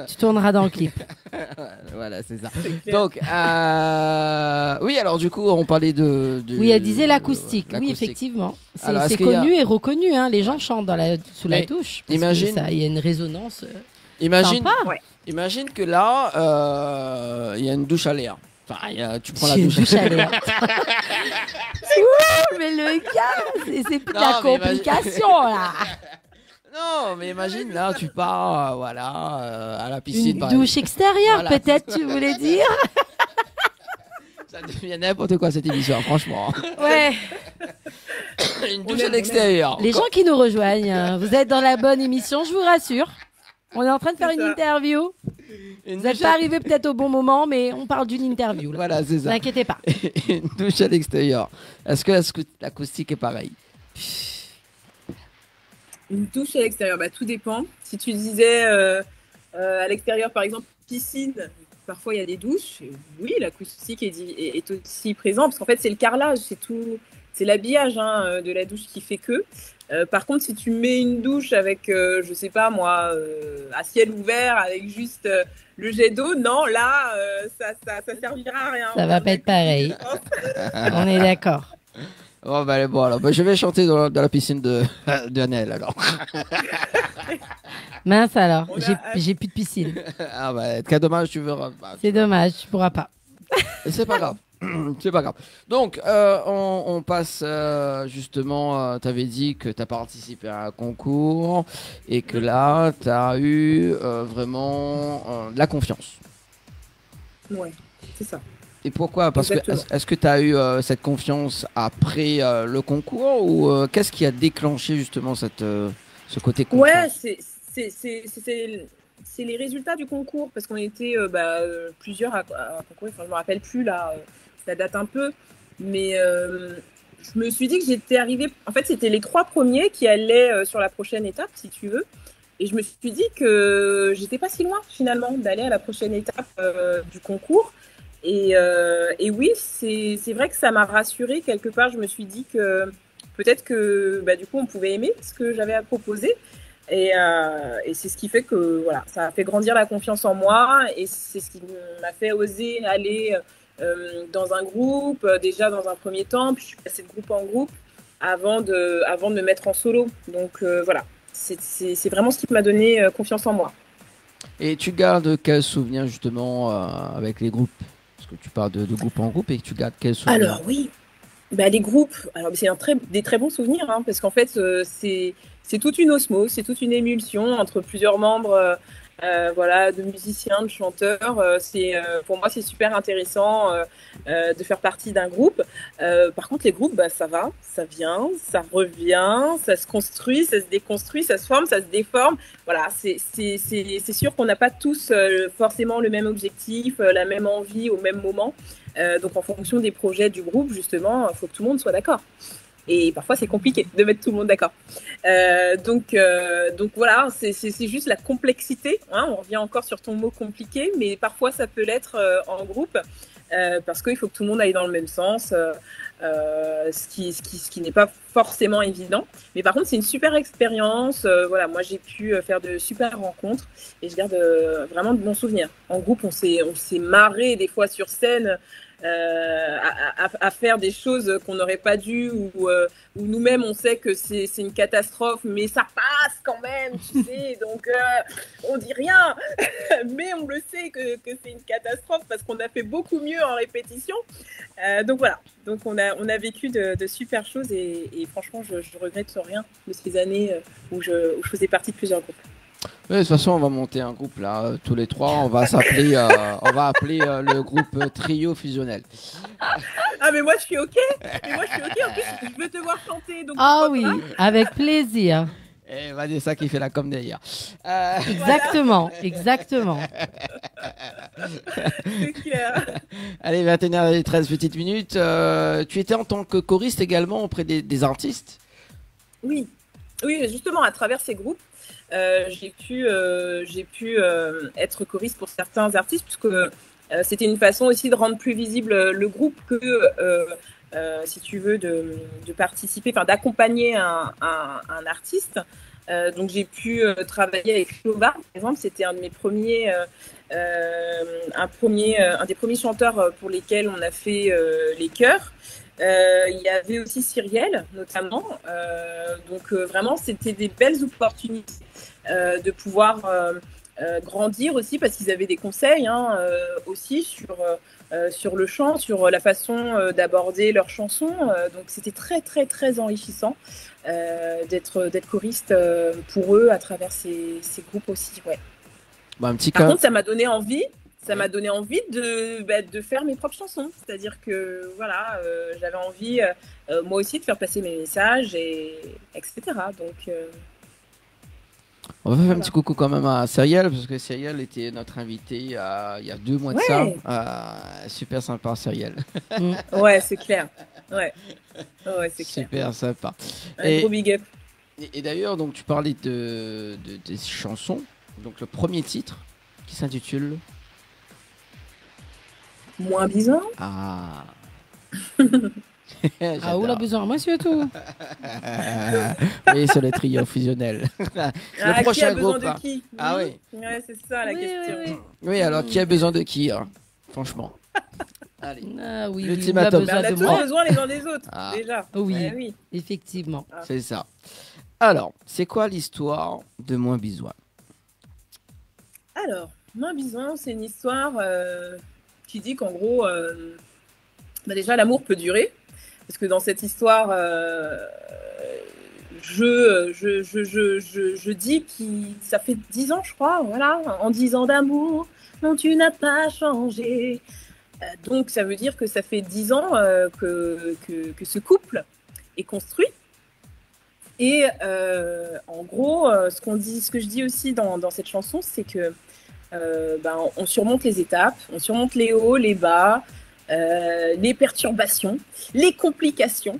Tu tourneras dans le clip. Voilà, c'est ça. Donc, oui, alors du coup, on parlait de Oui, elle disait l'acoustique. Oui, l'acoustique. effectivement. Alors, C'est est-ce qu'il y a- connu et reconnu. Hein. Les gens chantent sous la Mais douche. Parce que imagine- ça, il y a une résonance. Imagine, Sympa. imagine que là, il y a une douche à l'air. Enfin, tu prends la J'ai une douche douche à l'air. Ouh, mais le gars, c'est plus de la Non, mais imagine- complication là. Non, mais imagine là, tu pars, à la piscine. Une par douche exemple. extérieure, Voilà. peut-être, tu voulais dire. Ça devient n'importe quoi cette émission, franchement. Ouais. Une douche à l'extérieur. Les gens qui nous rejoignent, vous êtes dans la bonne émission, je vous rassure. On est en train de faire une interview. Vous n'êtes pas arrivé peut-être au bon moment, mais on parle d'une interview. Là. Voilà, c'est ça. N'inquiétez pas. Une douche à l'extérieur. Est-ce que l'acoustique est pareil? Une douche à l'extérieur, bah, tout dépend. Si tu disais à l'extérieur, par exemple, piscine, parfois il y a des douches. Oui, l'acoustique est aussi présent, parce qu'en fait, c'est le carrelage, c'est tout, c'est l'habillage de la douche qui fait que. Par contre, si tu mets une douche avec, je sais pas moi, à ciel ouvert, avec juste le jet d'eau, non, là, ça servira à rien. Ça va pas être pareil. On est d'accord. Oh, bah, bon, alors, je vais chanter dans la piscine de Annelle, alors. Mince alors, j'ai plus de piscine. Ah, bah, quel dommage, tu verras. Bah, C'est dommage, tu pourras pas. c'est pas grave. C'est pas grave. Donc, on passe justement. Tu avais dit que tu as participé à un concours et que là, tu as eu vraiment de la confiance. Ouais, c'est ça. Et pourquoi? Parce que Exactement. est-ce que tu as eu cette confiance après le concours ou qu'est-ce qui a déclenché justement ce côté confiance? Ouais, c'est les résultats du concours, parce qu'on était plusieurs à concourir. Enfin, je me rappelle plus là, ça date un peu, mais je me suis dit que j'étais arrivée. En fait, c'était les 3 premiers qui allaient sur la prochaine étape, si tu veux. Et je me suis dit que j'étais pas si loin finalement d'aller à la prochaine étape du concours. Et oui, c'est vrai que ça m'a rassurée quelque part. Je me suis dit que peut-être que du coup on pouvait aimer ce que j'avais à proposer. Et c'est ce qui fait que voilà, ça a fait grandir la confiance en moi, et c'est ce qui m'a fait oser aller dans un groupe, déjà dans un premier temps, puis je suis passée de groupe en groupe avant de me mettre en solo. Donc voilà, c'est vraiment ce qui m'a donné confiance en moi. Et tu gardes quel souvenir justement avec les groupes? Parce que tu parles de groupe en groupe, et tu gardes quel souvenir? Alors oui, les groupes, c'est des très bons souvenirs, parce qu'en fait c'est toute une osmose, c'est toute une émulsion entre plusieurs membres, de musiciens, de chanteurs. Pour moi, c'est super intéressant de faire partie d'un groupe. Par contre, les groupes, ça va, ça vient, ça revient, ça se construit, ça se déconstruit, ça se forme, ça se déforme. Voilà, c'est sûr qu'on n'a pas tous forcément le même objectif, la même envie au même moment. Donc, en fonction des projets du groupe, justement, il faut que tout le monde soit d'accord. Et parfois, c'est compliqué de mettre tout le monde d'accord. Donc voilà, c'est juste la complexité. On revient encore sur ton mot compliqué, mais parfois, ça peut l'être en groupe, parce qu'il faut que tout le monde aille dans le même sens, ce qui n'est pas forcément évident. Mais par contre, c'est une super expérience. Moi, j'ai pu faire de super rencontres, et je garde vraiment de bons souvenirs. En groupe, on s'est marré des fois sur scène, à faire des choses qu'on n'aurait pas dû, ou nous-mêmes on sait que c'est une catastrophe, mais ça passe quand même, tu sais, donc on dit rien, mais on le sait que c'est une catastrophe parce qu'on a fait beaucoup mieux en répétition. Donc voilà, donc on a vécu de super choses et franchement, je regrette rien de ces années où je faisais partie de plusieurs groupes. Ouais, de toute façon, on va monter un groupe là, tous les trois. On va s'appeler, on va appeler le groupe Trio Fusionnel. Ah mais moi je suis ok. En plus, je veux te voir chanter. Donc Ah oui, avec plaisir. Et Vanessa qui fait la com d'ailleurs. Exactement, exactement. C'est clair. Allez, 21h13 petites minutes. Tu étais en tant que choriste également auprès des artistes? Oui, justement à travers ces groupes. J'ai pu être choriste pour certains artistes puisque c'était une façon aussi de rendre plus visible le groupe que si tu veux de participer, enfin d'accompagner un artiste. Donc j'ai pu travailler avec Clovar par exemple, c'était un de mes premiers un des premiers chanteurs pour lesquels on a fait les chœurs. Il y avait aussi Cyrielle notamment, donc vraiment c'était des belles opportunités de pouvoir grandir aussi parce qu'ils avaient des conseils aussi sur le chant, sur la façon d'aborder leurs chansons, donc c'était très très très enrichissant d'être choriste pour eux à travers ces groupes aussi, ouais. Bah, un petit Par cas. contre ça m'a donné envie de faire mes propres chansons. C'est-à-dire que voilà, j'avais envie moi aussi de faire passer mes messages, etc. Donc, On va faire un petit coucou quand même à Cyrielle, parce que Cyrielle était notre invitée il y a 2 mois de ça. Super sympa, Cyrielle. Ouais, c'est clair. Ouais, c'est clair. Super sympa. Un gros big up. Et d'ailleurs, donc, tu parlais des chansons. Donc le premier titre qui s'intitule Moins bizarre. Ah. Ah, où l'a besoin, moi surtout. Oui, c'est le Trio Fusionnel. Le prochain qui a besoin groupe. de qui? Ah oui. Ouais, c'est ça la question. Oui, alors qui a besoin de qui, franchement? Allez. Ah oui, l'ultimatum. On a tous besoin les uns des autres, déjà. Oui, oui, effectivement. C'est ça. Alors, c'est quoi l'histoire de Moins Bisoin? Alors, Moins Bisoin, c'est une histoire qui dit qu'en gros, déjà l'amour peut durer, parce que dans cette histoire, je dis que ça fait 10 ans, je crois, voilà, en 10 ans d'amour, non, tu n'as pas changé. Donc, ça veut dire que ça fait 10 ans que ce couple est construit. Et en gros, ce que je dis aussi dans cette chanson, c'est que on surmonte les étapes, on surmonte les hauts, les bas, les perturbations, les complications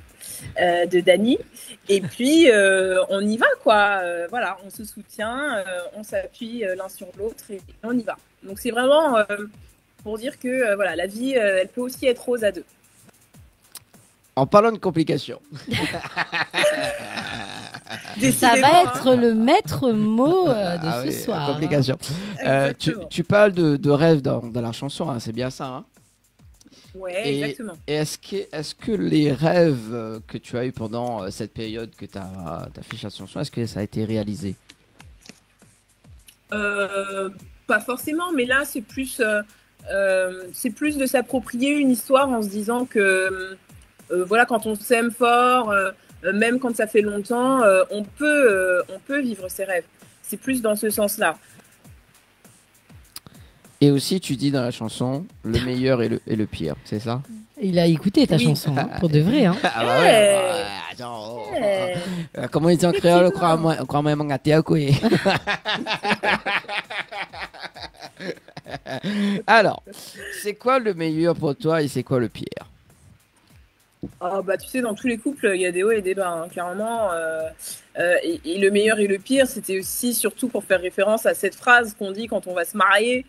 de Dany. Et puis, on y va, quoi. Voilà, on se soutient, on s'appuie l'un sur l'autre et on y va. Donc, c'est vraiment pour dire que voilà, la vie, elle peut aussi être rose à deux. En parlant de complications. Ça va être le maître mot de ce soir. Complications. Tu parles de rêve dans la chanson, hein, c'est bien ça, hein? Ouais, exactement. Et est-ce que les rêves que tu as eu pendant cette période que tu as fait cette chanson, est-ce que ça a été réalisé? Pas forcément, mais là c'est plus de s'approprier une histoire en se disant que voilà, quand on s'aime fort, même quand ça fait longtemps, on peut vivre ses rêves. C'est plus dans ce sens-là. Et aussi, tu dis dans la chanson, le meilleur et le pire, c'est ça? Il a écouté ta chanson, hein, pour de vrai. Hein. Ah bah ouais, attends. Comment ils disent en créole, crois-moi, mon gâté à quoi? Alors, c'est quoi le meilleur pour toi et c'est quoi le pire? Oh, bah, tu sais, dans tous les couples, il y a des hauts et des bas, hein, clairement. Et le meilleur et le pire, c'était aussi surtout pour faire référence à cette phrase qu'on dit quand on va se marier.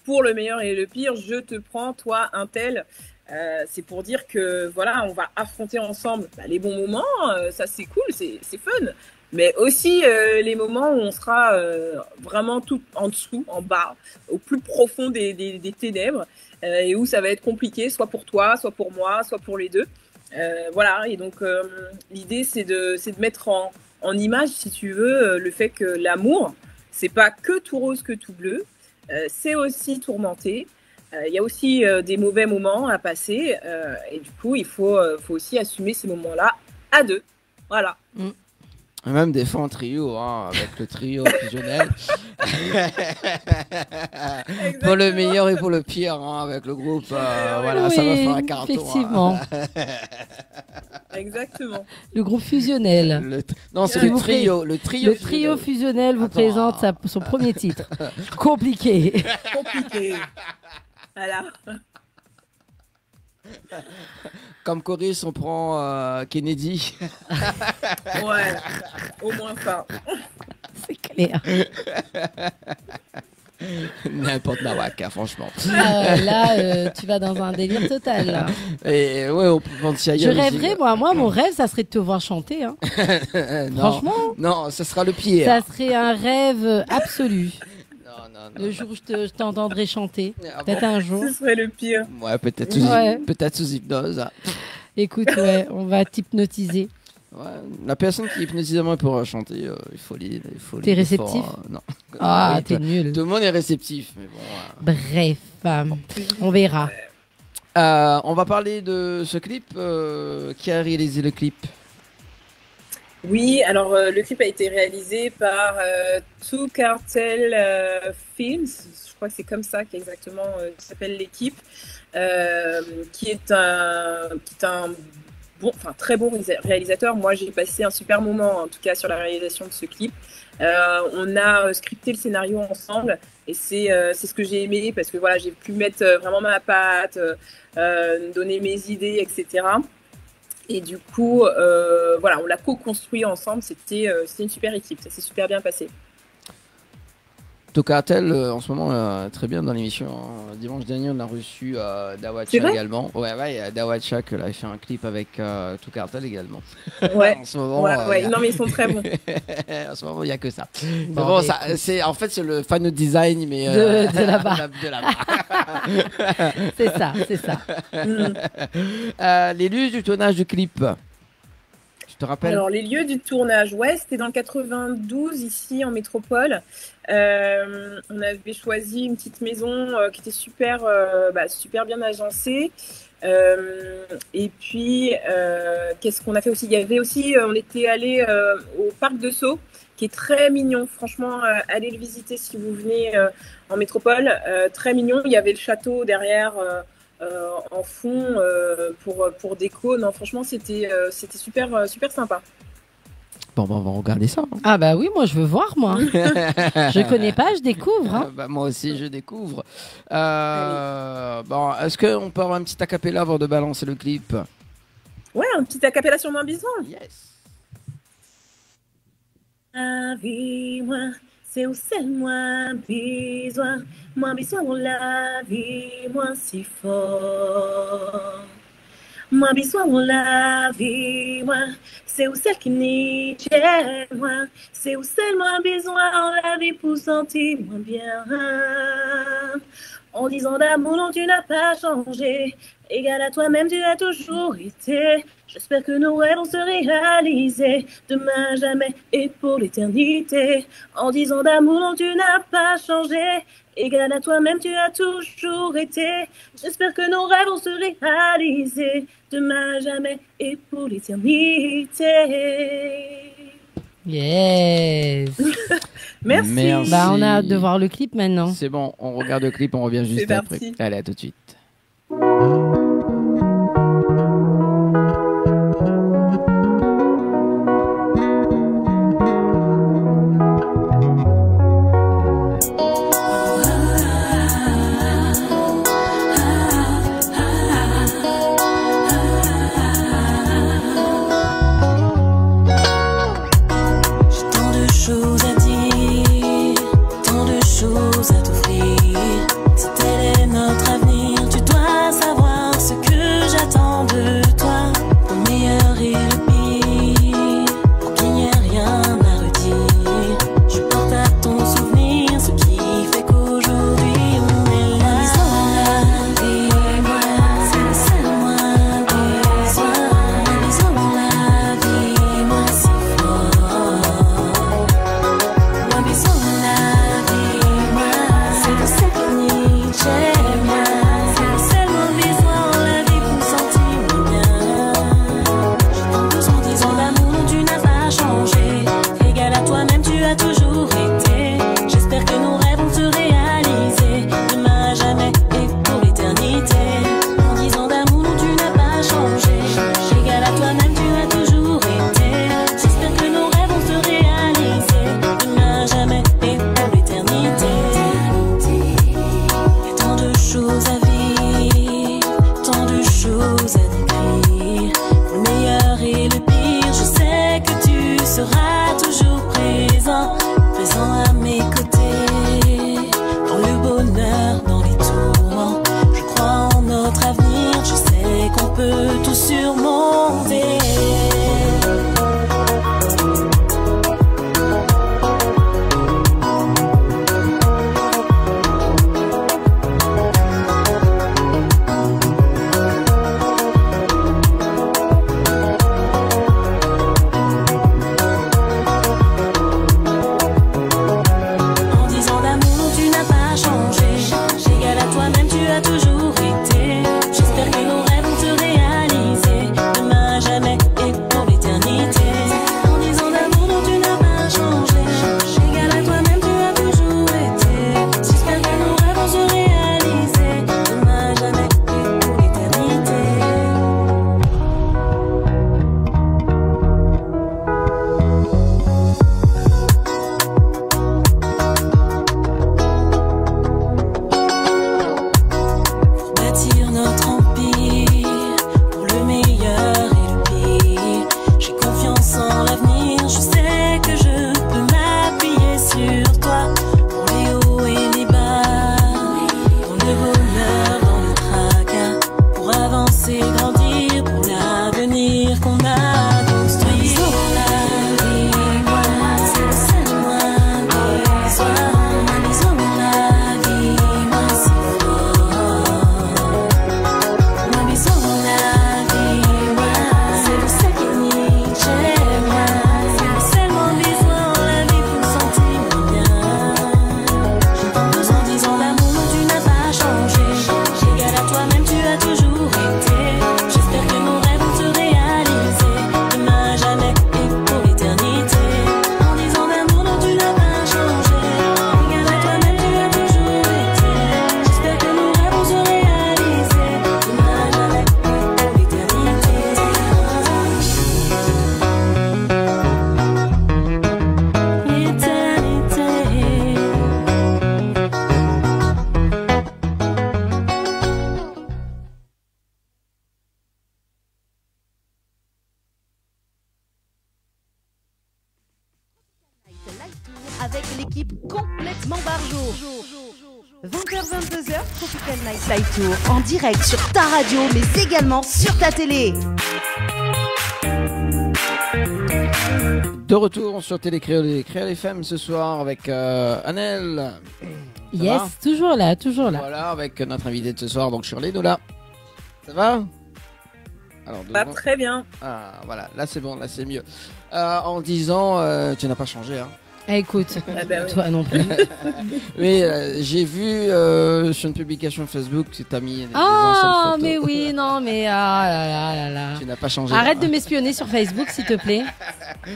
Pour le meilleur et le pire, je te prends, toi, un tel. C'est pour dire que voilà, on va affronter ensemble les bons moments. Ça, c'est cool, c'est fun. Mais aussi les moments où on sera vraiment tout en dessous, en bas, au plus profond des ténèbres, et où ça va être compliqué, soit pour toi, soit pour moi, soit pour les deux. Voilà, et donc l'idée, c'est de mettre en image, si tu veux, le fait que l'amour, c'est pas que tout rose, que tout bleu, c'est aussi tourmenté. Il y a aussi des mauvais moments à passer, et du coup, il faut aussi assumer ces moments-là à deux. Voilà. Même des fois en trio, hein, avec le trio fusionnel. Pour le meilleur et pour le pire, hein, avec le groupe. Voilà, ça va faire un carton. Effectivement. Exactement. Le groupe fusionnel. Non, c'est le trio. Le trio fusionnel vous présente son premier titre. Compliqué. Compliqué. Voilà. Comme choriste, on prend Kennedy. Ouais, au moins ça. C'est clair. N'importe Nawaka, franchement. Là, tu vas dans un délire total. Là. Et ouais, on peut penser ailleurs. Je rêverais, moi, mon rêve, ça serait de te voir chanter. Hein. Non, franchement. Non, ça sera le pire. Ça serait un rêve absolu. Le jour où je t'entendrai chanter, peut-être un jour. Ce serait le pire. Ouais, peut-être sous hypnose. Écoute, ouais, on va t'hypnotiser. Ouais, la personne qui hypnotise moi pour chanter, il faut T'es réceptif? Non. Ah, oui, t'es nul. Tout le monde est réceptif, mais bon. Bref, on verra. On va parler de ce clip. Qui a réalisé le clip? Oui, alors le clip a été réalisé par Two Cartel Films, je crois que c'est comme ça qu'exactement s'appelle l'équipe, qui est un très bon réalisateur. Moi, j'ai passé un super moment, en tout cas, sur la réalisation de ce clip. On a scripté le scénario ensemble et c'est ce que j'ai aimé parce que voilà, j'ai pu mettre vraiment ma patte, donner mes idées, etc. Et du coup, voilà, on l'a co-construit ensemble. C'était une super équipe. Ça s'est super bien passé. Two Cartel, en ce moment, très bien dans l'émission. Hein. Dimanche dernier, on a reçu Dawacha également. Ouais, il y a Dawacha qui a fait un clip avec Two Cartel également. Ouais. En ce moment, non, mais ils sont très bons. En ce moment, il n'y a que ça. Bon, c'est le fan design, mais de là-bas. C'est ça. Les lieux du tournage du clip. Tu te rappelles? Alors, les lieux du tournage, ouais, c'était dans le 92, ici, en métropole. On avait choisi une petite maison qui était super bien agencée. Et puis, qu'est-ce qu'on a fait aussi? Il y avait aussi, on était allé au parc de Sceaux, qui est très mignon. Franchement, allez le visiter si vous venez en métropole. Très mignon. Il y avait le château derrière en fond pour déco. Non, franchement, c'était super sympa. Bon, on va regarder ça. Hein. Ah bah oui, moi je veux voir, moi. Je connais pas, je découvre. Hein. Moi aussi, je découvre. Bon, est-ce qu'on peut avoir un petit acapella avant de balancer le clip? Ouais, un petit acapella sur Moins Besoin. Yes. La vie, moi, c'est où c'est moins besoin dans la vie, moi si fort. Moi besoin dans la vie, moi, c'est où celle qui n'y tient, moi, c'est où celle moins besoin dans la vie pour sentir moins bien. En 10 ans d'amour, non, tu n'as pas changé. Égal à toi-même, tu as toujours été. J'espère que nos rêves vont se réaliser. Demain, jamais et pour l'éternité. En 10 ans d'amour, non, tu n'as pas changé. Égal à toi-même, tu as toujours été. J'espère que nos rêves vont se réaliser. Demain, jamais et pour l'éternité. Yes. Merci. Bah, on a hâte de voir le clip maintenant. C'est bon, on regarde le clip, on revient juste après. Allez, à tout de suite. Chose à t'offrir, si tel est notre avenir, avec l'équipe complètement barjo. 20h-22h, Tropical Night Live Tour en direct sur ta radio mais également sur ta télé. De retour sur Télé Créole FM ce soir avec Annelle. Ça Yes, va toujours là. Voilà, avec notre invité de ce soir, donc Shirley Nola. Ça va? Alors, Pas très bien. Ah, voilà, là c'est bon, là c'est mieux. En disant, tu n'as pas changé, hein. Écoute, Ah bah oui. toi non plus. Oui, j'ai vu sur une publication Facebook que tu as mis des anciennes Ah, photos. mais oui, non, mais ah là. Tu n'as pas changé. Arrête de m'espionner sur Facebook, s'il te plaît. Oh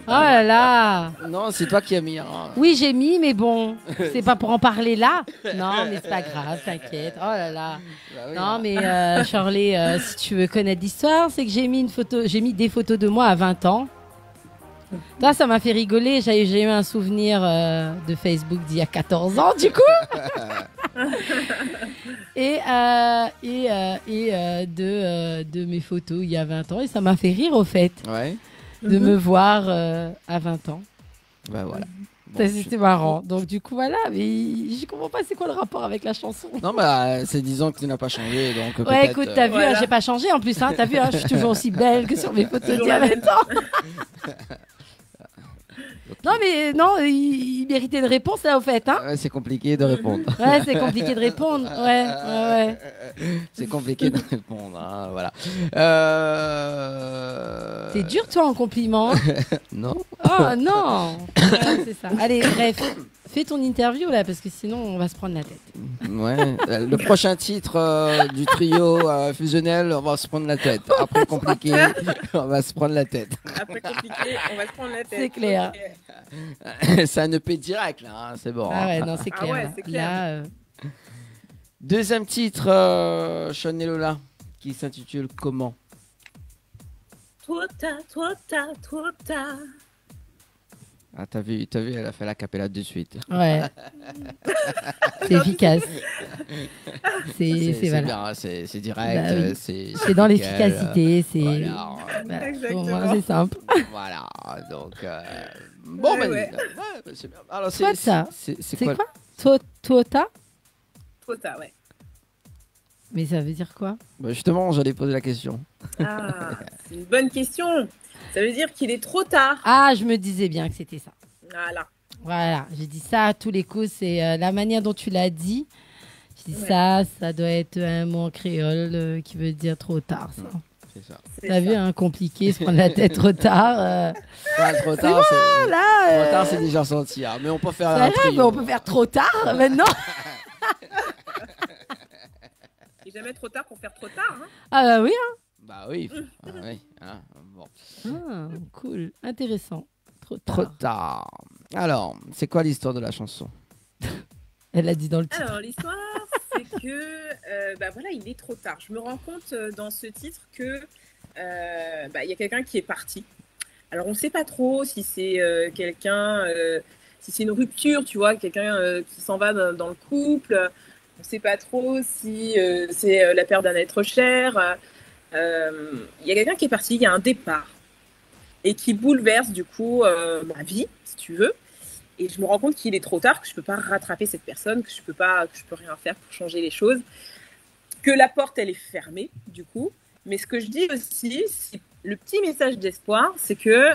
là là. Non, c'est toi qui as mis. Hein. Oui, j'ai mis, mais bon, c'est pas pour en parler là. Non, mais c'est pas grave, t'inquiète. Oh là là. Bah oui, Non, hein. mais Shirley, si tu veux connaître l'histoire, c'est que j'ai mis des photos de moi à 20 ans. Là, ça m'a fait rigoler. J'ai eu un souvenir de Facebook d'il y a 14 ans, du coup. et de mes photos il y a 20 ans. Et ça m'a fait rire, au fait, Ouais. de me voir à 20 ans. Bah voilà. Bon, Ça, c'était marrant. Donc, du coup, voilà. Mais je comprends pas c'est quoi le rapport avec la chanson. Non, bah c'est disant que tu n'as pas changé. Donc, Ouais, peut-être, écoute, t'as vu, voilà. hein, j'ai pas changé en plus. Hein, t'as vu, hein, je suis toujours aussi belle que sur mes photos d'il y a 20 ans. Non, mais non, il méritait une réponse là, au fait. Hein. Ouais, c'est compliqué de répondre. Ouais, c'est compliqué de répondre. Ouais. C'est compliqué de répondre. Hein, voilà. C'est dur, toi, en compliment. Non. Oh non. Ouais, c'est ça. Allez, bref, fais ton interview là, parce que sinon, on va se prendre la tête. Ouais. Le prochain titre du trio fusionnel, on va se prendre la tête. Après compliqué, on va se prendre la tête. Après compliqué, on va se prendre la tête. C'est clair. Ok. C'est un EP direct là, hein, c'est bon. Ah hein. ouais, non, c'est Ah clair. ouais, hein. c'est clair. Là, Deuxième titre, Sean et Lola, qui s'intitule comment? Trop tard. Ah, t'as vu, elle a fait la capella de suite. ouais. C'est efficace. C'est voilà. bien, hein, c'est direct, Bah oui. c'est C'est dans nickel, l'efficacité, c'est Voilà, voilà. Exactement. Au moins, c'est simple. voilà, donc bon, Ouais, bah, ouais. bah, c'est bien. Alors, Toi, ça. c'est C'est quoi? quoi Tota? Trop tard, ouais. Mais ça veut dire quoi? Bah, justement, j'allais poser la question. Ah, c'est une bonne question. Ça veut dire qu'il est trop tard. Ah, je me disais bien que c'était ça. Voilà. Voilà, j'ai dit ça à tous les coups. C'est la manière dont tu l'as dit. Je dis Ouais. ça doit être un mot en créole qui veut dire trop tard. Ça. C'est ça. C'est T'as ça. vu, hein, compliqué, se prendre la tête trop tard. Pas trop tard, c'est Là, trop tard, c'est déjà senti. Hein. Mais on peut faire c'est un vrai, trio. mais on peut faire trop tard maintenant. Il n'est jamais trop tard pour faire trop tard. Hein. Ah bah oui. Bah oui. Ah, oui. Hein, bon. Ah, cool, intéressant. Trop Trop tard. tard. Alors, c'est quoi l'histoire de la chanson? Elle l'a dit dans le titre. Alors, l'histoire, c'est que, bah voilà, il est trop tard. Je me rends compte dans ce titre que il y a quelqu'un qui est parti. Alors, on ne sait pas trop si c'est quelqu'un, si c'est une rupture, tu vois, quelqu'un qui s'en va dans le couple. On ne sait pas trop si c'est la perte d'un être cher. Il y a quelqu'un qui est parti, il y a un départ et qui bouleverse du coup ma vie, si tu veux. Et je me rends compte qu'il est trop tard, que je peux pas rattraper cette personne, que je peux rien faire pour changer les choses, que la porte elle est fermée du coup. Mais ce que je dis aussi, c'est le petit message d'espoir, c'est que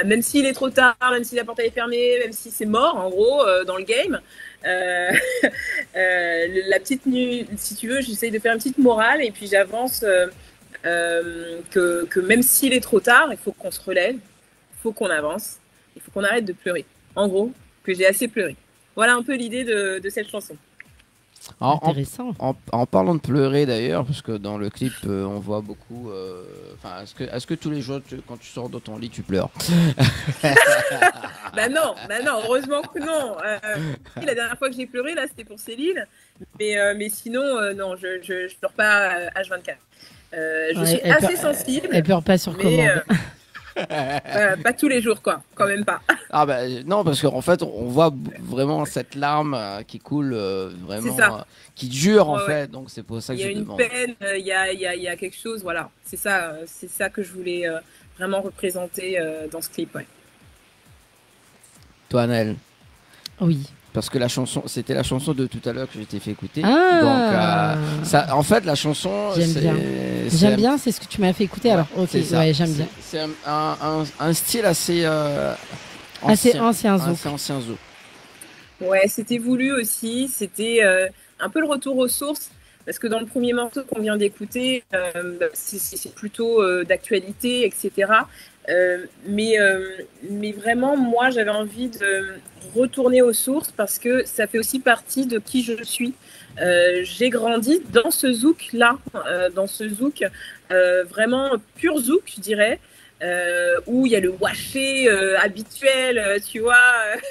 même s'il est trop tard, même si la porte elle est fermée, même si c'est mort en gros dans le game, la petite si tu veux, j'essaye de faire une petite morale et puis j'avance que même s'il est trop tard, il faut qu'on se relève, il faut qu'on avance, il faut qu'on arrête de pleurer. En gros, que j'ai assez pleuré. Voilà un peu l'idée de cette chanson. Intéressant. En parlant de pleurer d'ailleurs, parce que dans le clip on voit beaucoup. Est-ce que tous les jours, quand tu sors de ton lit, tu pleures? Bah non, heureusement que non. La dernière fois que j'ai pleuré, là, c'était pour Céline. Mais sinon, non, je pleure pas H24. Je suis assez sensible. Elle pleure pas sur commande. Pas tous les jours, quoi. Quand même pas. Ah bah non, parce qu'en fait, on voit vraiment cette larme qui coule vraiment, qui dure en fait. Donc c'est pour ça que je demande. Il y a une peine, il y a quelque chose, voilà. C'est ça que je voulais vraiment représenter dans ce clip, ouais. toi, Annelle. Oui. Parce que la chanson, c'était la chanson de tout à l'heure que je t'ai fait écouter. Ah. Donc, ça, en fait, la chanson, J'aime bien. J'aime bien, c'est ce que tu m'as fait écouter. Alors, ok, c'est ça. ouais, j'aime bien. C'est un style assez Assez ancien zouk. Assez ancien zouk. Ouais, c'était voulu aussi. C'était un peu le retour aux sources. Parce que dans le premier morceau qu'on vient d'écouter, c'est plutôt d'actualité, etc. Mais vraiment, moi, j'avais envie de retourner aux sources parce que ça fait aussi partie de qui je suis. J'ai grandi dans ce zouk-là, dans ce zouk vraiment pur zouk, je dirais. Où il y a le waché habituel, tu vois.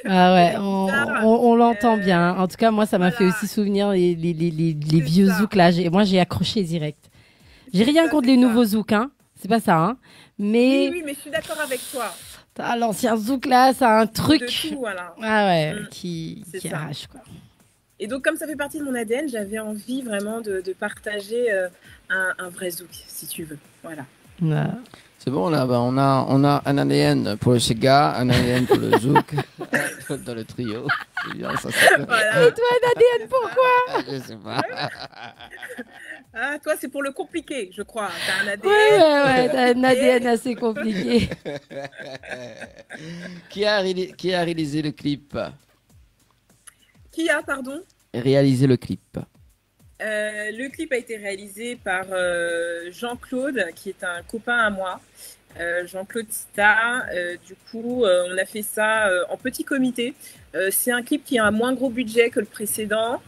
Ah ouais, on l'entend bien. En tout cas, moi, ça m'a fait aussi souvenir les vieux zouks là. Moi, j'ai accroché direct. J'ai rien contre les nouveaux zouks, hein. C'est pas ça, hein. Mais oui, mais je suis d'accord avec toi. L'ancien zouk là, ça a un truc. De tout, voilà. Ah ouais, qui arrache quoi. Et donc, comme ça fait partie de mon ADN, j'avais envie vraiment de partager un vrai zouk, si tu veux. Voilà. Ouais. C'est bon, là, on a un ADN pour le Sega, un ADN pour le zouk, dans le trio. Bien, ça, voilà. Et toi, un ADN pourquoi? Je sais pas. Ah, toi, c'est pour le compliqué, je crois. T'as un ADN. Ouais, t'as un ADN assez compliqué. Qui a réalisé le clip? Qui a, pardon? Réalisé le clip. Le clip a été réalisé par Jean-Claude, qui est un copain à moi. Jean-Claude Tita. Du coup, on a fait ça en petit comité. C'est un clip qui a un moins gros budget que le précédent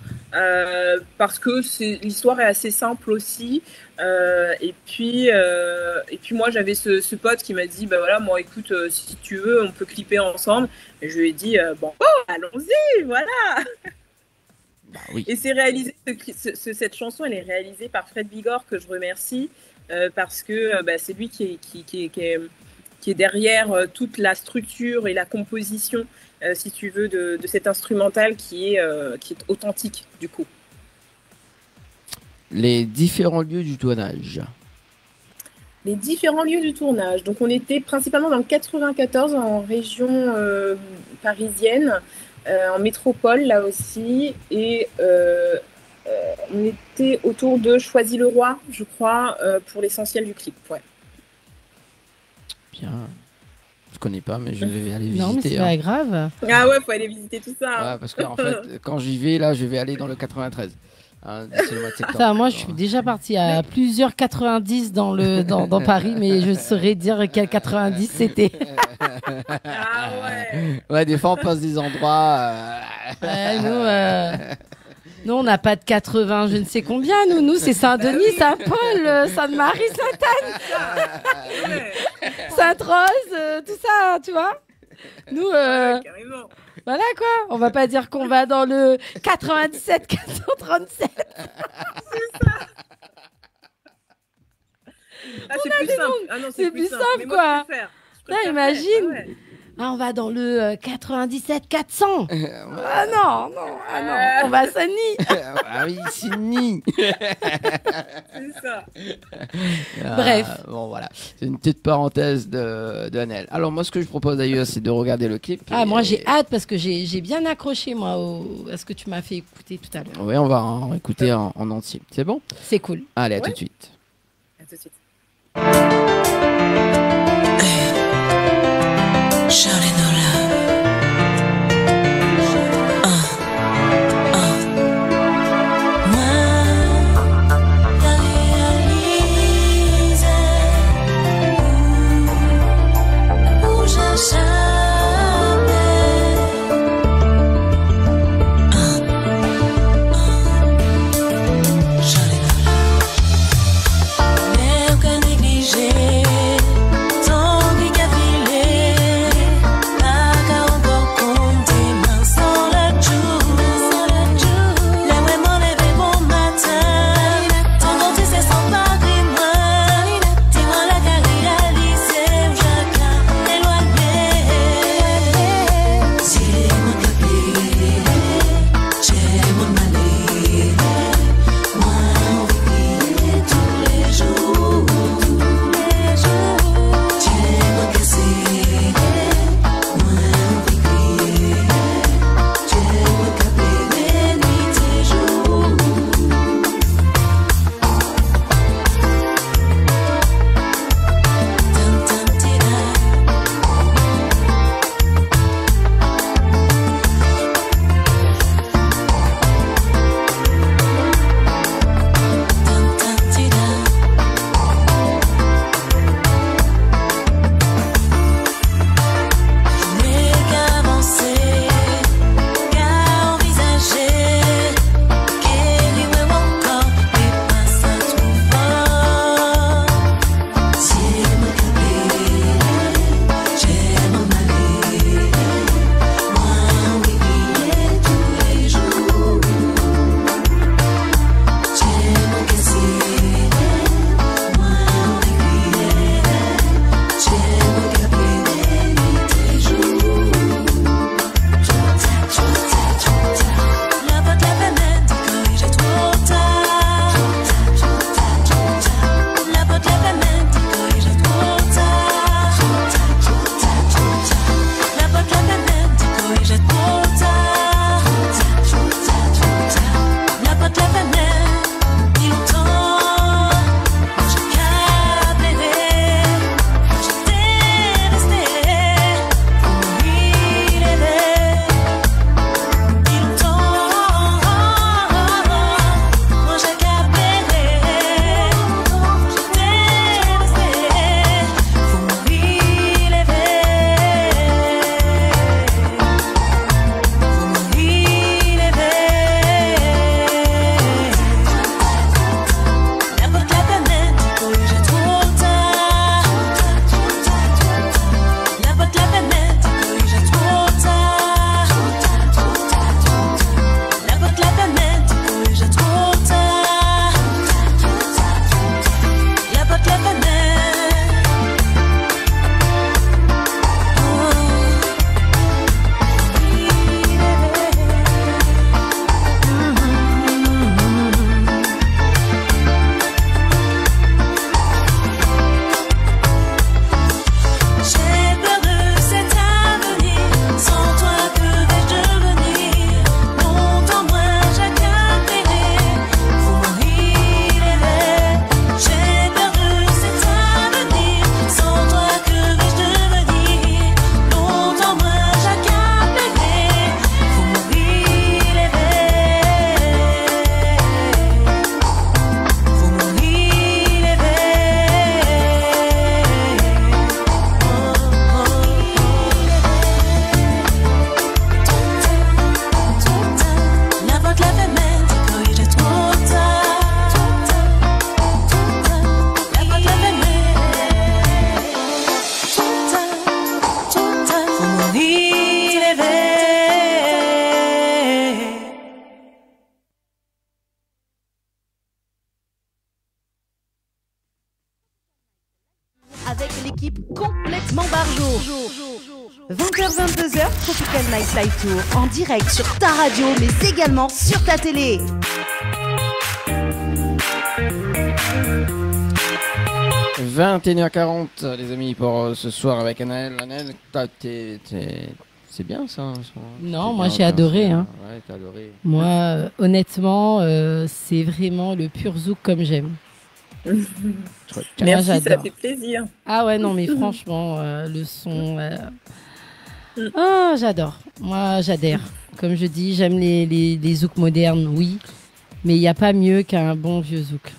parce que l'histoire est assez simple aussi. Et puis moi, j'avais ce pote qui m'a dit, bah voilà, moi, écoute, si tu veux, on peut clipper ensemble. Et je lui ai dit, bon, allons-y, voilà. Bah, oui. Et c'est réalisé, cette chanson, elle est réalisée par Fred Bigorre, que je remercie, parce que c'est lui qui est derrière toute la structure et la composition, si tu veux, de cet instrumental qui est authentique, du coup. Les différents lieux du tournage. Les différents lieux du tournage. Donc, on était principalement dans le 94, en région parisienne. En métropole là aussi, et on était autour de Choisy-le-Roi, je crois, pour l'essentiel du clip. Ouais. Bien. Je connais pas, mais je vais aller visiter. Non, mais c'est pas grave. Ah ouais, faut aller visiter tout ça. Ouais, parce qu'en fait, quand j'y vais, là, je vais aller dans le 93. Hein, d'ici le mois de septembre. Ça, moi, je suis déjà partie à plusieurs 90 dans Paris, mais je saurais dire quel 90 c'était. Ah ouais. Ouais, des fois, on passe des endroits. Nous, on n'a pas de 80, je ne sais combien. Nous, c'est Saint-Denis, Saint-Paul, Sainte-Marie, Sainte-Anne, Sainte-Rose, tout ça, tu vois. Nous, carrément. Voilà quoi, on va pas dire qu'on va dans le 97 437. C'est ça. Ah, c'est plus simple. Ah non, c'est plus simple quoi. Là, imagine. Ah, ouais. On va dans le 97 400. Ah non, on va à Saint-Denis. Ah oui, Saint-Denis. C'est ça. Bref. Bon voilà, c'est une petite parenthèse de Annelle. Alors moi, ce que je propose d'ailleurs, c'est de regarder le clip. Moi j'ai hâte parce que j'ai bien accroché moi à ce que tu m'as fait écouter tout à l'heure. Oui, on va en écouter en entier. C'est bon? C'est cool. Allez, à tout de suite. À tout de suite. Shawty no love. Moi, la réalise où j'échappais. Shawty no love. Mais aucun négligé. 20h-22h, Tropical Night Live Tour en direct sur ta radio, mais également sur ta télé. 21h40, les amis, pour ce soir avec Anaël. Anaël, c'est bien ça. Non, moi j'ai adoré. Hein. Ouais, t'as adoré. Moi, honnêtement, c'est vraiment le pur zouk comme j'aime. Merci, ça fait plaisir. Ah ouais, non, mais franchement, le son... Ah, j'adore. Moi, j'adhère. Comme je dis, j'aime les zouks modernes, oui. Mais il n'y a pas mieux qu'un bon vieux zouk.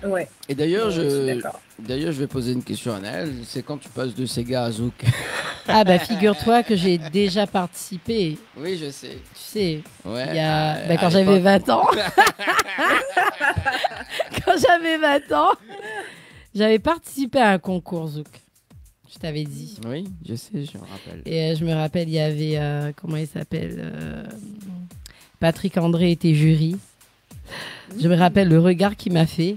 Ouais. Et d'ailleurs, je vais poser une question à Anaël. C'est quand tu passes de Sega à zouk? Ah bah figure-toi que j'ai déjà participé. Oui, je sais. Tu sais, ouais, quand j'avais 20 ans. Quand j'avais 20 ans, j'avais participé à un concours zouk. Je t'avais dit. Oui, je sais, je me rappelle. Et je me rappelle, il y avait, comment il s'appelle Patrick André était jury. Je me rappelle le regard qu'il m'a fait.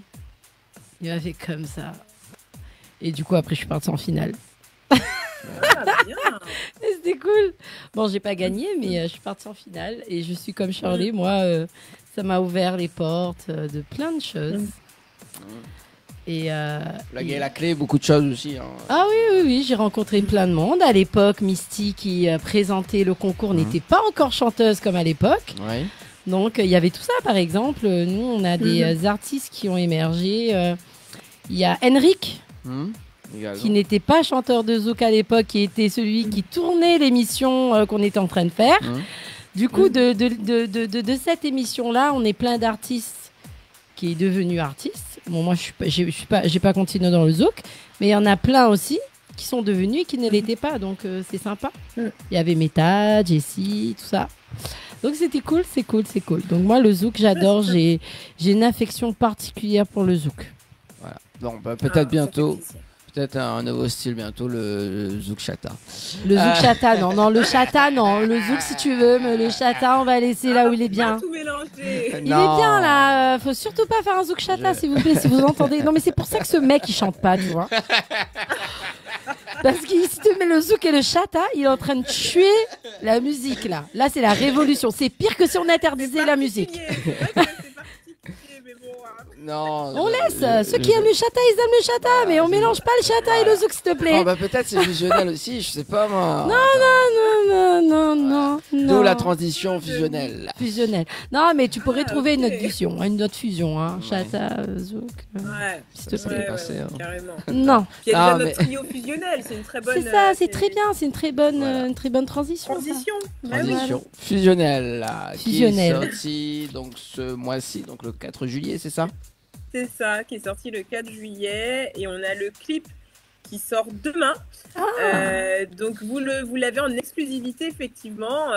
Il m'a fait comme ça. Et du coup, après, je suis partie en finale. C'était cool. Bon, j'ai pas gagné, mais je suis partie en finale. Et je suis comme Shirley. Moi, ça m'a ouvert les portes de plein de choses. Et la clé, beaucoup de choses aussi. Hein. Ah oui, j'ai rencontré plein de monde. À l'époque, Misty, qui présentait le concours, n'était pas encore chanteuse comme à l'époque. Ouais. Donc, il y avait tout ça, par exemple. Nous, on a des artistes qui ont émergé. Il y a Henrik, qui n'était pas chanteur de zouk à l'époque, qui était celui qui tournait l'émission qu'on était en train de faire. Du coup, de cette émission-là, on est plein d'artistes qui est devenu artiste. Bon, moi, j'ai pas continué dans le zouk, mais il y en a plein aussi qui sont devenus et qui ne l'étaient pas. Donc, c'est sympa. Il y avait Meta, Jessie, tout ça. Donc c'était cool, c'est cool. Donc moi le zouk j'adore, j'ai une affection particulière pour le zouk. Voilà. Bon, bah, peut-être bientôt, peut-être un nouveau style bientôt, le zouk chata. Le zouk chata, non, le chata, non, le zouk si tu veux, mais le chata on va laisser là où il est bien. Tout mélanger. Il est bien là, faut surtout pas faire un zouk chata s'il vous plaît, si vous entendez. Non mais c'est pour ça que ce mec il chante pas, tu vois. Parce que si tu mets le zouk et le chata, il est en train de tuer la musique là. Là, c'est la révolution. C'est pire que si on interdisait la musique. Non. On laisse. Ceux qui aiment le chata, ils aiment le chata. Mais on mélange pas le chata et le zouk, s'il te plaît. Oh, bah, peut-être c'est fusionnel aussi, je sais pas moi. Non. D'où la transition fusionnelle. Non, mais tu pourrais trouver une autre fusion. Hein. Chata, zouk. Ouais. S'il te plaît, carrément. Non. Il y a déjà notre trio fusionnel, c'est une très bonne. C'est ça, c'est très bien, c'est une très bonne transition. Transition fusionnelle. Qui est sorti donc ce mois-ci, donc le 4 juillet, c'est ça? C'est ça, qui est sorti le 4 juillet et on a le clip qui sort demain. Donc vous l'avez en exclusivité effectivement.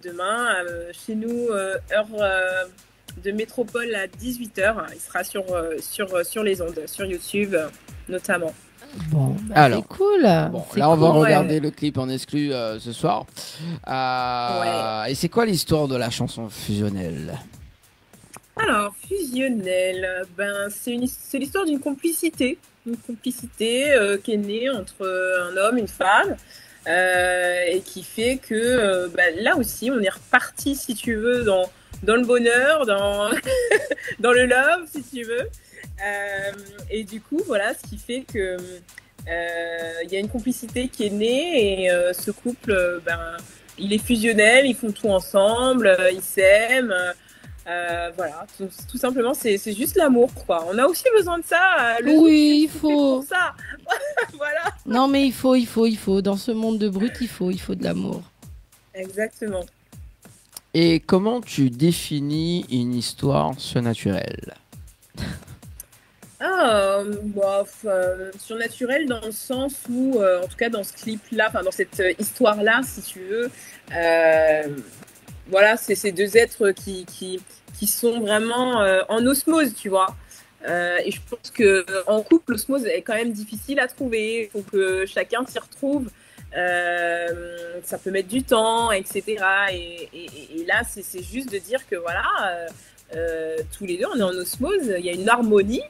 Demain, chez nous, heure de métropole à 18h. Il sera sur les ondes, sur YouTube notamment. Bon, alors, c'est cool. Bon, là, on va regarder le clip en exclu ce soir. Et c'est quoi l'histoire de la chanson fusionnelle? Alors, fusionnelle, c'est l'histoire d'une complicité. Une complicité qui est née entre un homme et une femme. Et qui fait que là aussi, on est reparti, si tu veux, dans le bonheur, dans, dans le love, si tu veux. Et du coup, voilà, ce qui fait que il y a une complicité qui est née et ce couple, il est fusionnel, ils font tout ensemble, ils s'aiment. Voilà, tout simplement, c'est juste l'amour, quoi. On a aussi besoin de ça. Oui, il faut. Pour ça. Voilà. Non, mais il faut. Dans ce monde de brut, il faut de l'amour. Exactement. Et comment tu définis une histoire surnaturelle? Surnaturel dans le sens où, en tout cas dans ce clip-là, dans cette histoire-là, si tu veux, voilà, c'est ces deux êtres qui sont vraiment en osmose, tu vois. Et je pense qu'en couple, l'osmose est quand même difficile à trouver. Il faut que chacun s'y retrouve. Ça peut mettre du temps, etc. Et là, c'est juste de dire que voilà, tous les deux, on est en osmose, il y a une harmonie.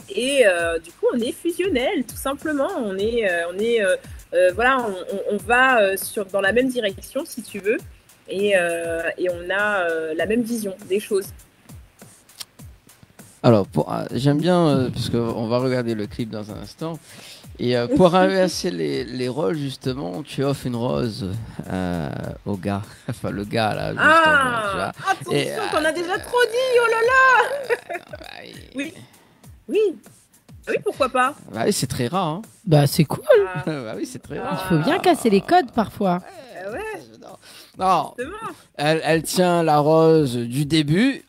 Et du coup, on est fusionnel, tout simplement. On est voilà, on va dans la même direction, si tu veux, et on a la même vision des choses. Alors, j'aime bien, parce qu'on va regarder le clip dans un instant. Et pour inverser les rôles, justement, tu offres une rose au gars. Enfin, le gars, là, justement. Ah, attention, t'en as déjà trop dit, oh là là. Oui. Oui. Oui, pourquoi pas? Bah oui, c'est très rare. Hein. Bah, c'est cool. Bah oui, c'est très rare. Il faut bien casser les codes, parfois. Ouais. Non, elle tient la rose du début,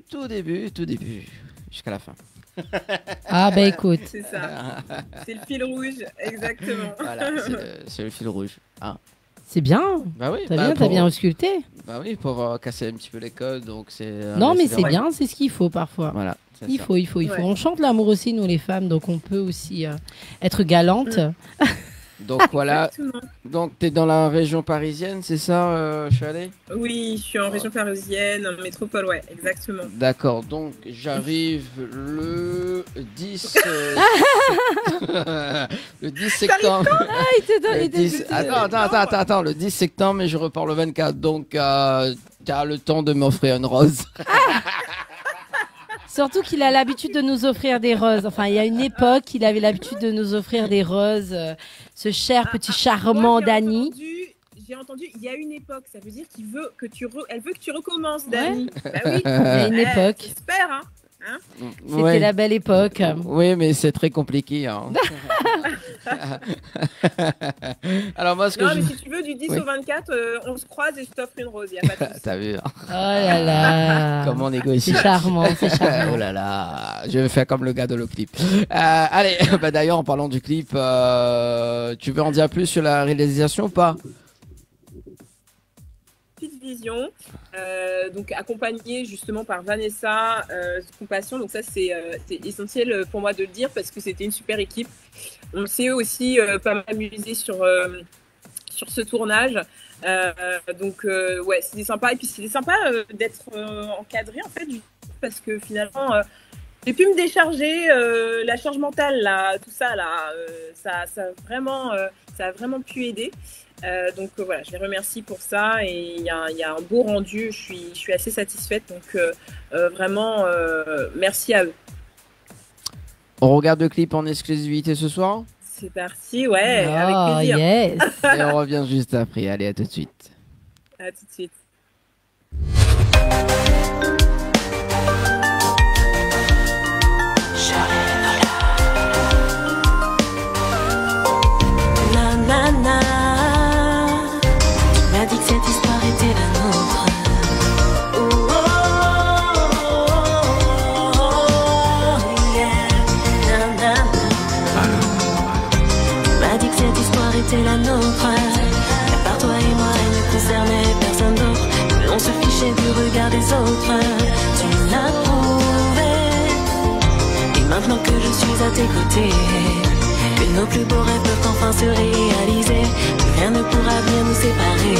tout début, jusqu'à la fin. Ah bah écoute. C'est ça, c'est le fil rouge, exactement. Voilà, c'est le fil rouge. Hein. C'est bien. Bah oui, t'as bien ausculté. Bah oui, pour casser un petit peu les codes, donc c'est. Non mais c'est bien, c'est ce qu'il faut parfois. Voilà. Il faut. On chante l'amour aussi, nous les femmes, donc on peut aussi être galante. Donc voilà. Exactement. Donc tu es dans la région parisienne, c'est ça, Chalet? Oui, je suis en région parisienne, en métropole, ouais, exactement. D'accord, donc j'arrive le 10 le 10 septembre. Attends, le 10 septembre et je repars le 24. Donc tu as le temps de m'offrir une rose. Surtout qu'il a l'habitude de nous offrir des roses. Enfin, il y a une époque, il avait l'habitude de nous offrir des roses. Ce cher petit charmant Dany. J'ai entendu, il y a une époque. Ça veut dire qu'il veut que elle veut que tu recommences, Dany. Ouais. Bah oui. Il y a une époque. J'espère, hein. C'était la belle époque. Oui, mais c'est très compliqué. Hein. Alors moi, mais si tu veux, du 10 au 24, on se croise et je t'offre une rose. Y a pas de souci. T'as vu? Oh là là. Comment négocie? C'est charmant, c'est charmant. Oh là là, je vais faire comme le gars de le clip. Allez, d'ailleurs, en parlant du clip, tu veux en dire plus sur la réalisation ou pas? Vision, donc accompagnée justement par Vanessa Compassion, donc ça c'est essentiel pour moi de le dire parce que c'était une super équipe. On s'est aussi pas mal amusé sur ce tournage, donc ouais, c'était sympa, et puis c'était sympa d'être encadré en fait, parce que finalement j'ai pu me décharger, la charge mentale là, tout ça là, ça a vraiment pu aider. Donc voilà, je les remercie pour ça, et il y a un beau rendu, je suis assez satisfaite, donc vraiment merci à eux. On regarde le clip en exclusivité ce soir? C'est parti, ouais, avec plaisir. Yes. Et on revient juste après, allez, à tout de suite. À tout de suite. Cette histoire était la nôtre. M'a dit que cette histoire était la nôtre. À part toi et moi, elle ne concernait personne d'autre. On se fichait du regard des autres. Tu l'as prouvé. Et maintenant que je suis à tes côtés, que nos plus beaux rêves peuvent enfin se réaliser, rien ne pourra bien nous séparer.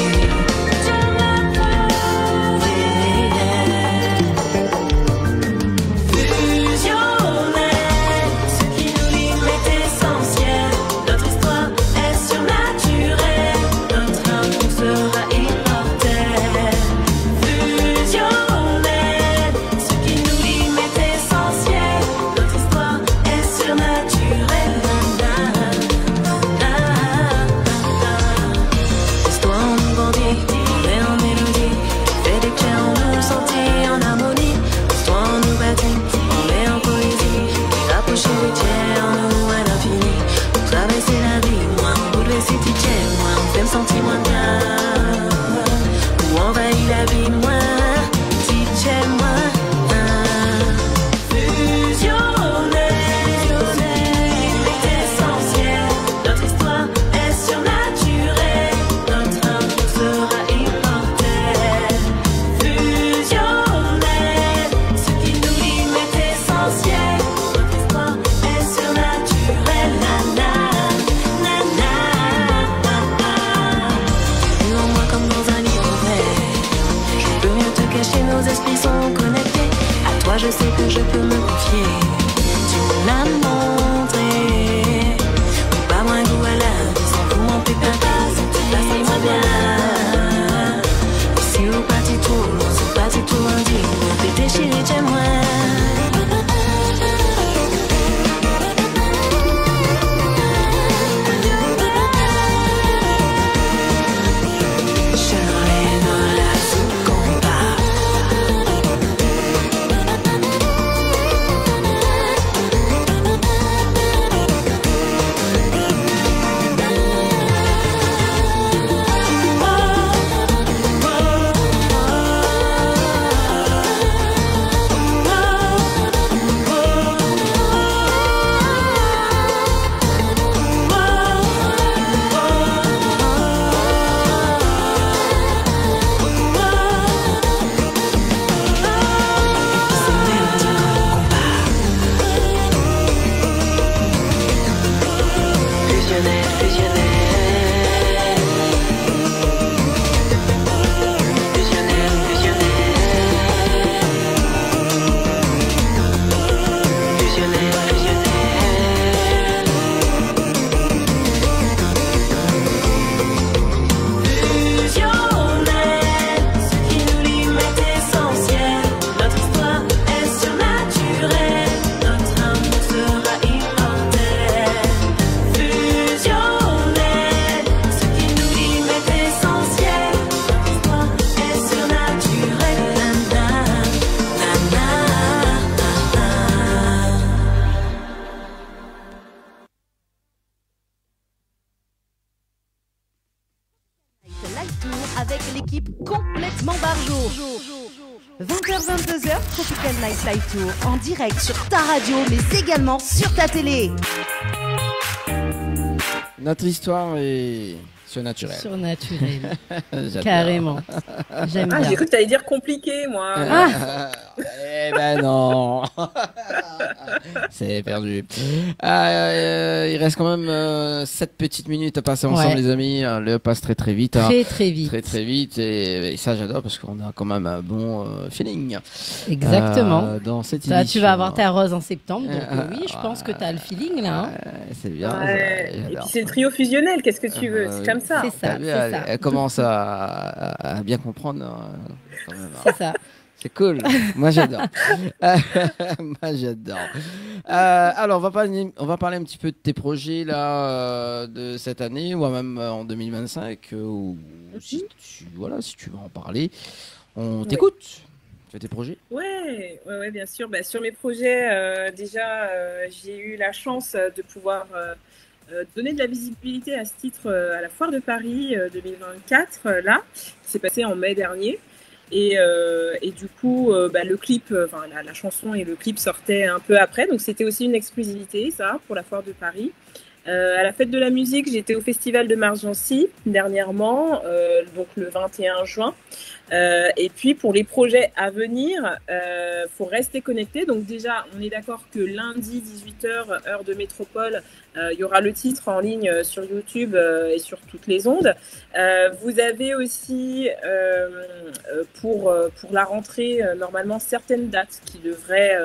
Tour avec l'équipe complètement barjo. 20h-22h, Tropical Night Live Tour en direct sur ta radio mais également sur ta télé. Notre histoire est surnaturelle. Surnaturelle. J'adore. Carrément. J'aime bien. J'ai cru que t'allais dire compliqué, moi. Eh ben non. C'est perdu. Il reste quand même 7 petites minutes à passer ensemble, les amis. Le passe très très vite. Très très vite. Très très vite. Et ça, j'adore parce qu'on a quand même un bon feeling. Exactement. Dans cette Là, émission. tu vas avoir ta rose en septembre. Donc oui, je pense que tu as le feeling là. Hein. C'est bien. Ouais. Et puis c'est le trio fusionnel. Qu'est-ce que tu veux? C'est comme ça. C'est ça. Elle commence à bien comprendre. Quand même, c'est ça. C'est cool. Moi, j'adore. Moi, j'adore. Alors, on va parler un petit peu de tes projets là de cette année ou même en 2025. Ou si tu veux en parler, on t'écoute. Tu fais tes projets? Ouais, bien sûr. Bah, sur mes projets, déjà, j'ai eu la chance de pouvoir donner de la visibilité à ce titre à la Foire de Paris 2024, là, qui s'est passé en mai dernier. Et du coup, le clip, la chanson et le clip sortaient un peu après. Donc, c'était aussi une exclusivité, ça, pour la Foire de Paris. À la Fête de la musique, j'étais au Festival de Margency dernièrement, donc le 21 juin. Et puis, pour les projets à venir, faut rester connecté. Donc déjà, on est d'accord que lundi, 18h, heure de métropole, il y aura le titre en ligne sur YouTube et sur toutes les ondes. Vous avez aussi, pour la rentrée, normalement, certaines dates qui devraient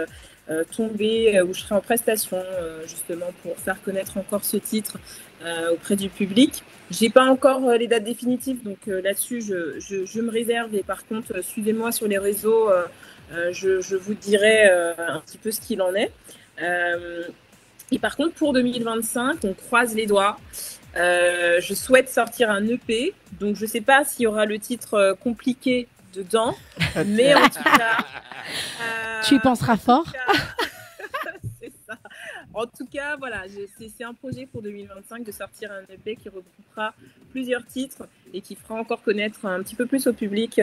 tomber, où je serai en prestation, justement, pour faire connaître encore ce titre auprès du public. J'ai pas encore les dates définitives, donc là-dessus, je me réserve. Et par contre, suivez-moi sur les réseaux, je vous dirai un petit peu ce qu'il en est. Et par contre, pour 2025, on croise les doigts. Je souhaite sortir un EP, donc je sais pas s'il y aura le titre compliqué dedans, mais en tout cas... tu y penseras fort. C'est ça. En tout cas, voilà, c'est un projet pour 2025 de sortir un EP qui regroupera plusieurs titres et qui fera encore connaître un petit peu plus au public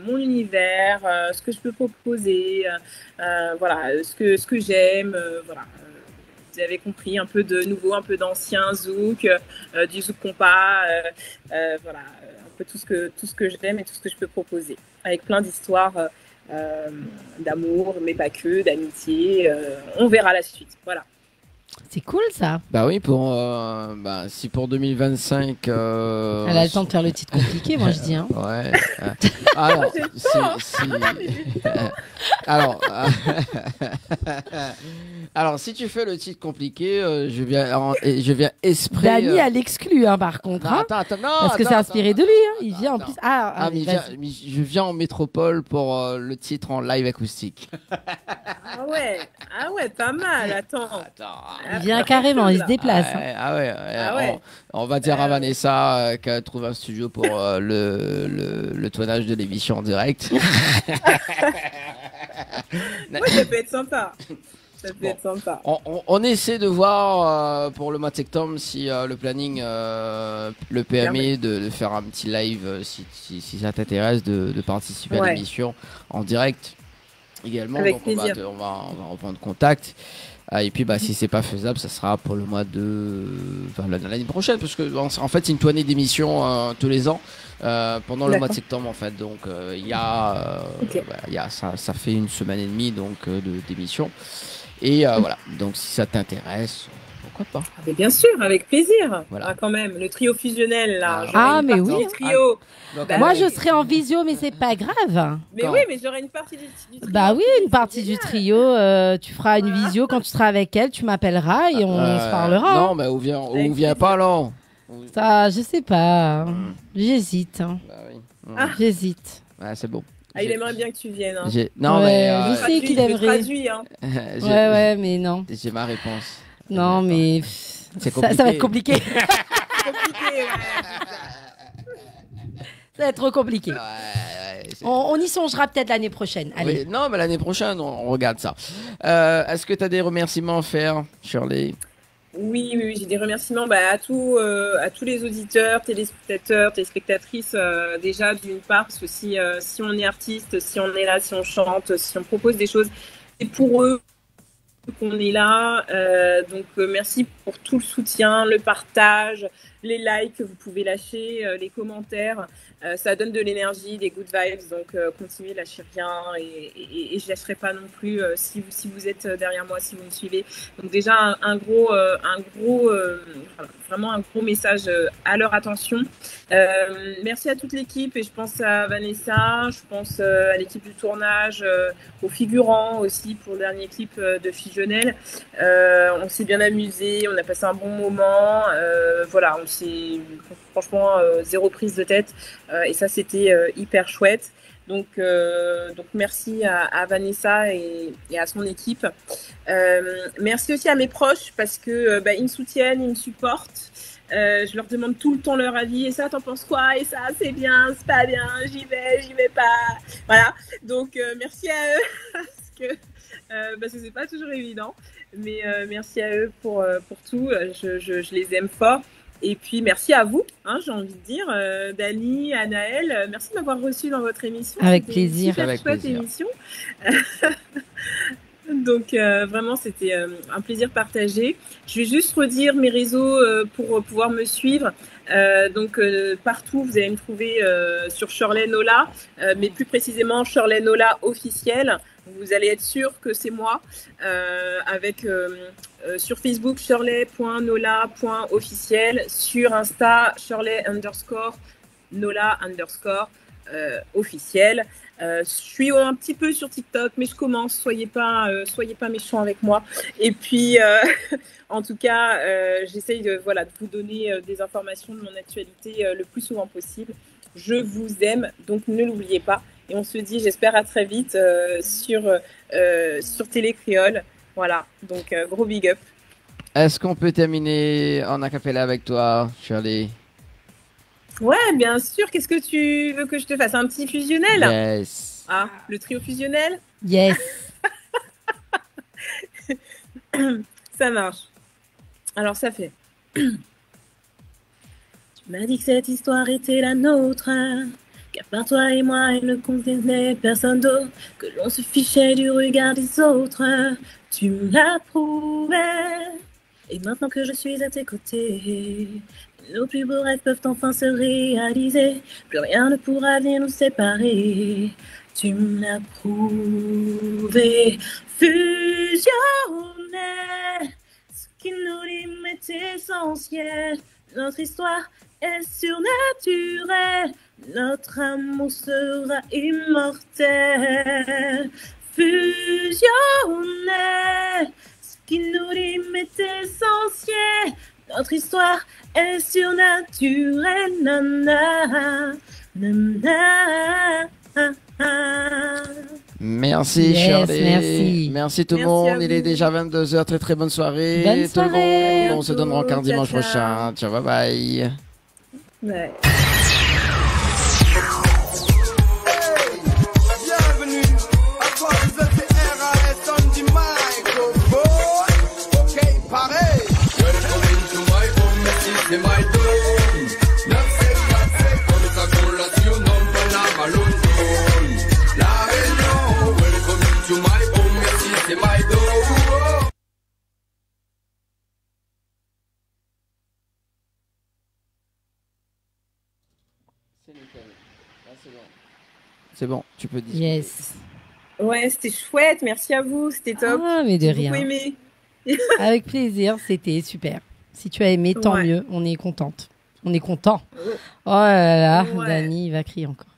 mon univers, ce que je peux proposer, ce que j'aime, voilà. Vous avez compris, un peu de nouveau, un peu d'ancien zouk, du zouk compas, voilà, un peu tout ce que j'aime et tout ce que je peux proposer, avec plein d'histoires d'amour, mais pas que, d'amitié. On verra la suite, voilà. C'est cool ça. Bah oui, si pour 2025... Elle a le temps de faire le titre compliqué, moi je dis. Hein. Ouais. Alors, si tu fais le titre compliqué, je viens esprit... Dany à l'exclu, hein, par contre. Non, hein, attends, parce que c'est inspiré de lui. Hein. Il vient en plus... je viens en métropole pour le titre en live acoustique. Ah ouais, pas mal. Attends. Il vient carrément, il se déplace. On va dire à Vanessa qu'elle trouve un studio pour le tournage de l'émission en direct. Ouais, ça peut être sympa. Ça peut être sympa. On essaie de voir pour le mois de septembre si le planning le permet de faire un petit live si ça t'intéresse de participer à l'émission en direct également. Avec donc plaisir. on va reprendre contact. Et puis si c'est pas faisable, ça sera pour le mois de l'année prochaine, parce que en fait c'est une tournée d'émissions tous les ans pendant le mois de septembre en fait. Donc il y a ça fait une semaine et demie donc d'émissions. Et voilà, donc si ça t'intéresse, pourquoi pas. Mais bien sûr, avec plaisir. Voilà. Ah, quand même, le trio fusionnel là. Ah mais oui. Trio. Moi je serai en visio, mais c'est pas grave. Mais oui, mais j'aurai une partie du trio. Bah oui, une partie du trio. Tu feras une visio quand tu seras avec elle, tu m'appelleras et on se parlera. Non, mais on vient pas là. Ça, je sais pas. J'hésite. Hein. Bah oui. J'hésite. Ouais, c'est bon. Ah, il aimerait bien que tu viennes. Hein. Non, je sais qu'il aimerait. Traduit, hein. Ouais, mais non. J'ai ma réponse. Non, mais ça va être compliqué. Ça va être trop compliqué. On y songera peut-être l'année prochaine. Allez. Oui, non, mais l'année prochaine, on regarde ça. Est-ce que tu as des remerciements à faire, Shirley? Oui, j'ai des remerciements à tous les auditeurs, téléspectateurs, téléspectatrices, déjà d'une part, parce que si on est artiste, si on est là, si on chante, si on propose des choses, c'est pour eux qu'on est là. Donc merci pour tout le soutien, le partage, les likes que vous pouvez lâcher, les commentaires. Ça donne de l'énergie, des good vibes. Donc continuez, lâchez rien et je lâcherai pas non plus si vous êtes derrière moi, si vous me suivez. Donc déjà vraiment un gros message à leur attention. Merci à toute l'équipe et je pense à Vanessa, je pense à l'équipe du tournage, aux figurants aussi pour le dernier clip de Fusionnel. On s'est bien amusé, on a passé un bon moment. Voilà, on s'est franchement zéro prise de tête et ça c'était hyper chouette. Donc merci à Vanessa et à son équipe. Merci aussi à mes proches parce que ils me soutiennent, ils me supportent. Je leur demande tout le temps leur avis. Et ça, t'en penses quoi? Et ça, c'est bien, c'est pas bien, j'y vais pas. Voilà. Donc, merci à eux parce que c'est pas toujours évident. Mais merci à eux pour tout. Je les aime fort. Et puis, merci à vous, j'ai envie de dire. Dani, Anaël, merci de m'avoir reçu dans votre émission. Avec plaisir. Super chouette émission. Donc vraiment c'était un plaisir partagé. Je vais juste redire mes réseaux pour pouvoir me suivre. Partout vous allez me trouver sur Shirley Nola, mais plus précisément Shirley Nola officiel. Vous allez être sûr que c'est moi avec sur Facebook shirley.nola.officiel, sur Insta Shirley_Nola_ officiel. Je suis un petit peu sur TikTok, mais je commence. Soyez pas méchants avec moi. Et puis, en tout cas, j'essaye de vous donner des informations de mon actualité le plus souvent possible. Je vous aime, donc ne l'oubliez pas. Et on se dit, j'espère à très vite sur Télé Créole. Voilà, donc gros big up. Est-ce qu'on peut terminer en acapella avec toi, Shirley? Ouais, bien sûr. Qu'est-ce que tu veux que je te fasse? Un petit fusionnel? Yes. Ah, le trio fusionnel? Yes. Ça marche. Alors, ça fait. Tu m'as dit que cette histoire était la nôtre, qu'à part toi et moi, elle ne concernait personne d'autre, que l'on se fichait du regard des autres. Tu me l'as prouvé. Et maintenant que je suis à tes côtés, nos plus beaux rêves peuvent enfin se réaliser. Plus rien ne pourra venir nous séparer. Tu me l'as prouvé. Fusionner, ce qui nous lie est essentiel. Notre histoire est surnaturelle. Notre amour sera immortel. Fusionner, ce qui nous lie est essentiel. Notre histoire est surnaturelle. Nana, nana. Merci, yes, Shirley. Merci tout le monde. Il est déjà 22h. Très très bonne soirée. Bonne tout le soirée. monde. On se donnera encore dimanche prochain. Ciao, bye bye. Ouais. Bienvenue à toi, vous êtes RAS on the microphone. Ok, pareil. Welcome into my home, merci, c'est my dome. 974, comme ta collation, non, pas la malone. La Réunion, welcome into my home, merci, c'est my dome. C'est nickel. Là, c'est bon. C'est bon, tu peux dire. Yes. Ouais, c'était chouette. Merci à vous. C'était top. Ah, mais de J'ai rien. beaucoup aimé. Avec plaisir, c'était super. Si tu as aimé, tant Ouais. mieux. On est contente. On est content. Oh là là, Ouais. Dani, il va crier encore.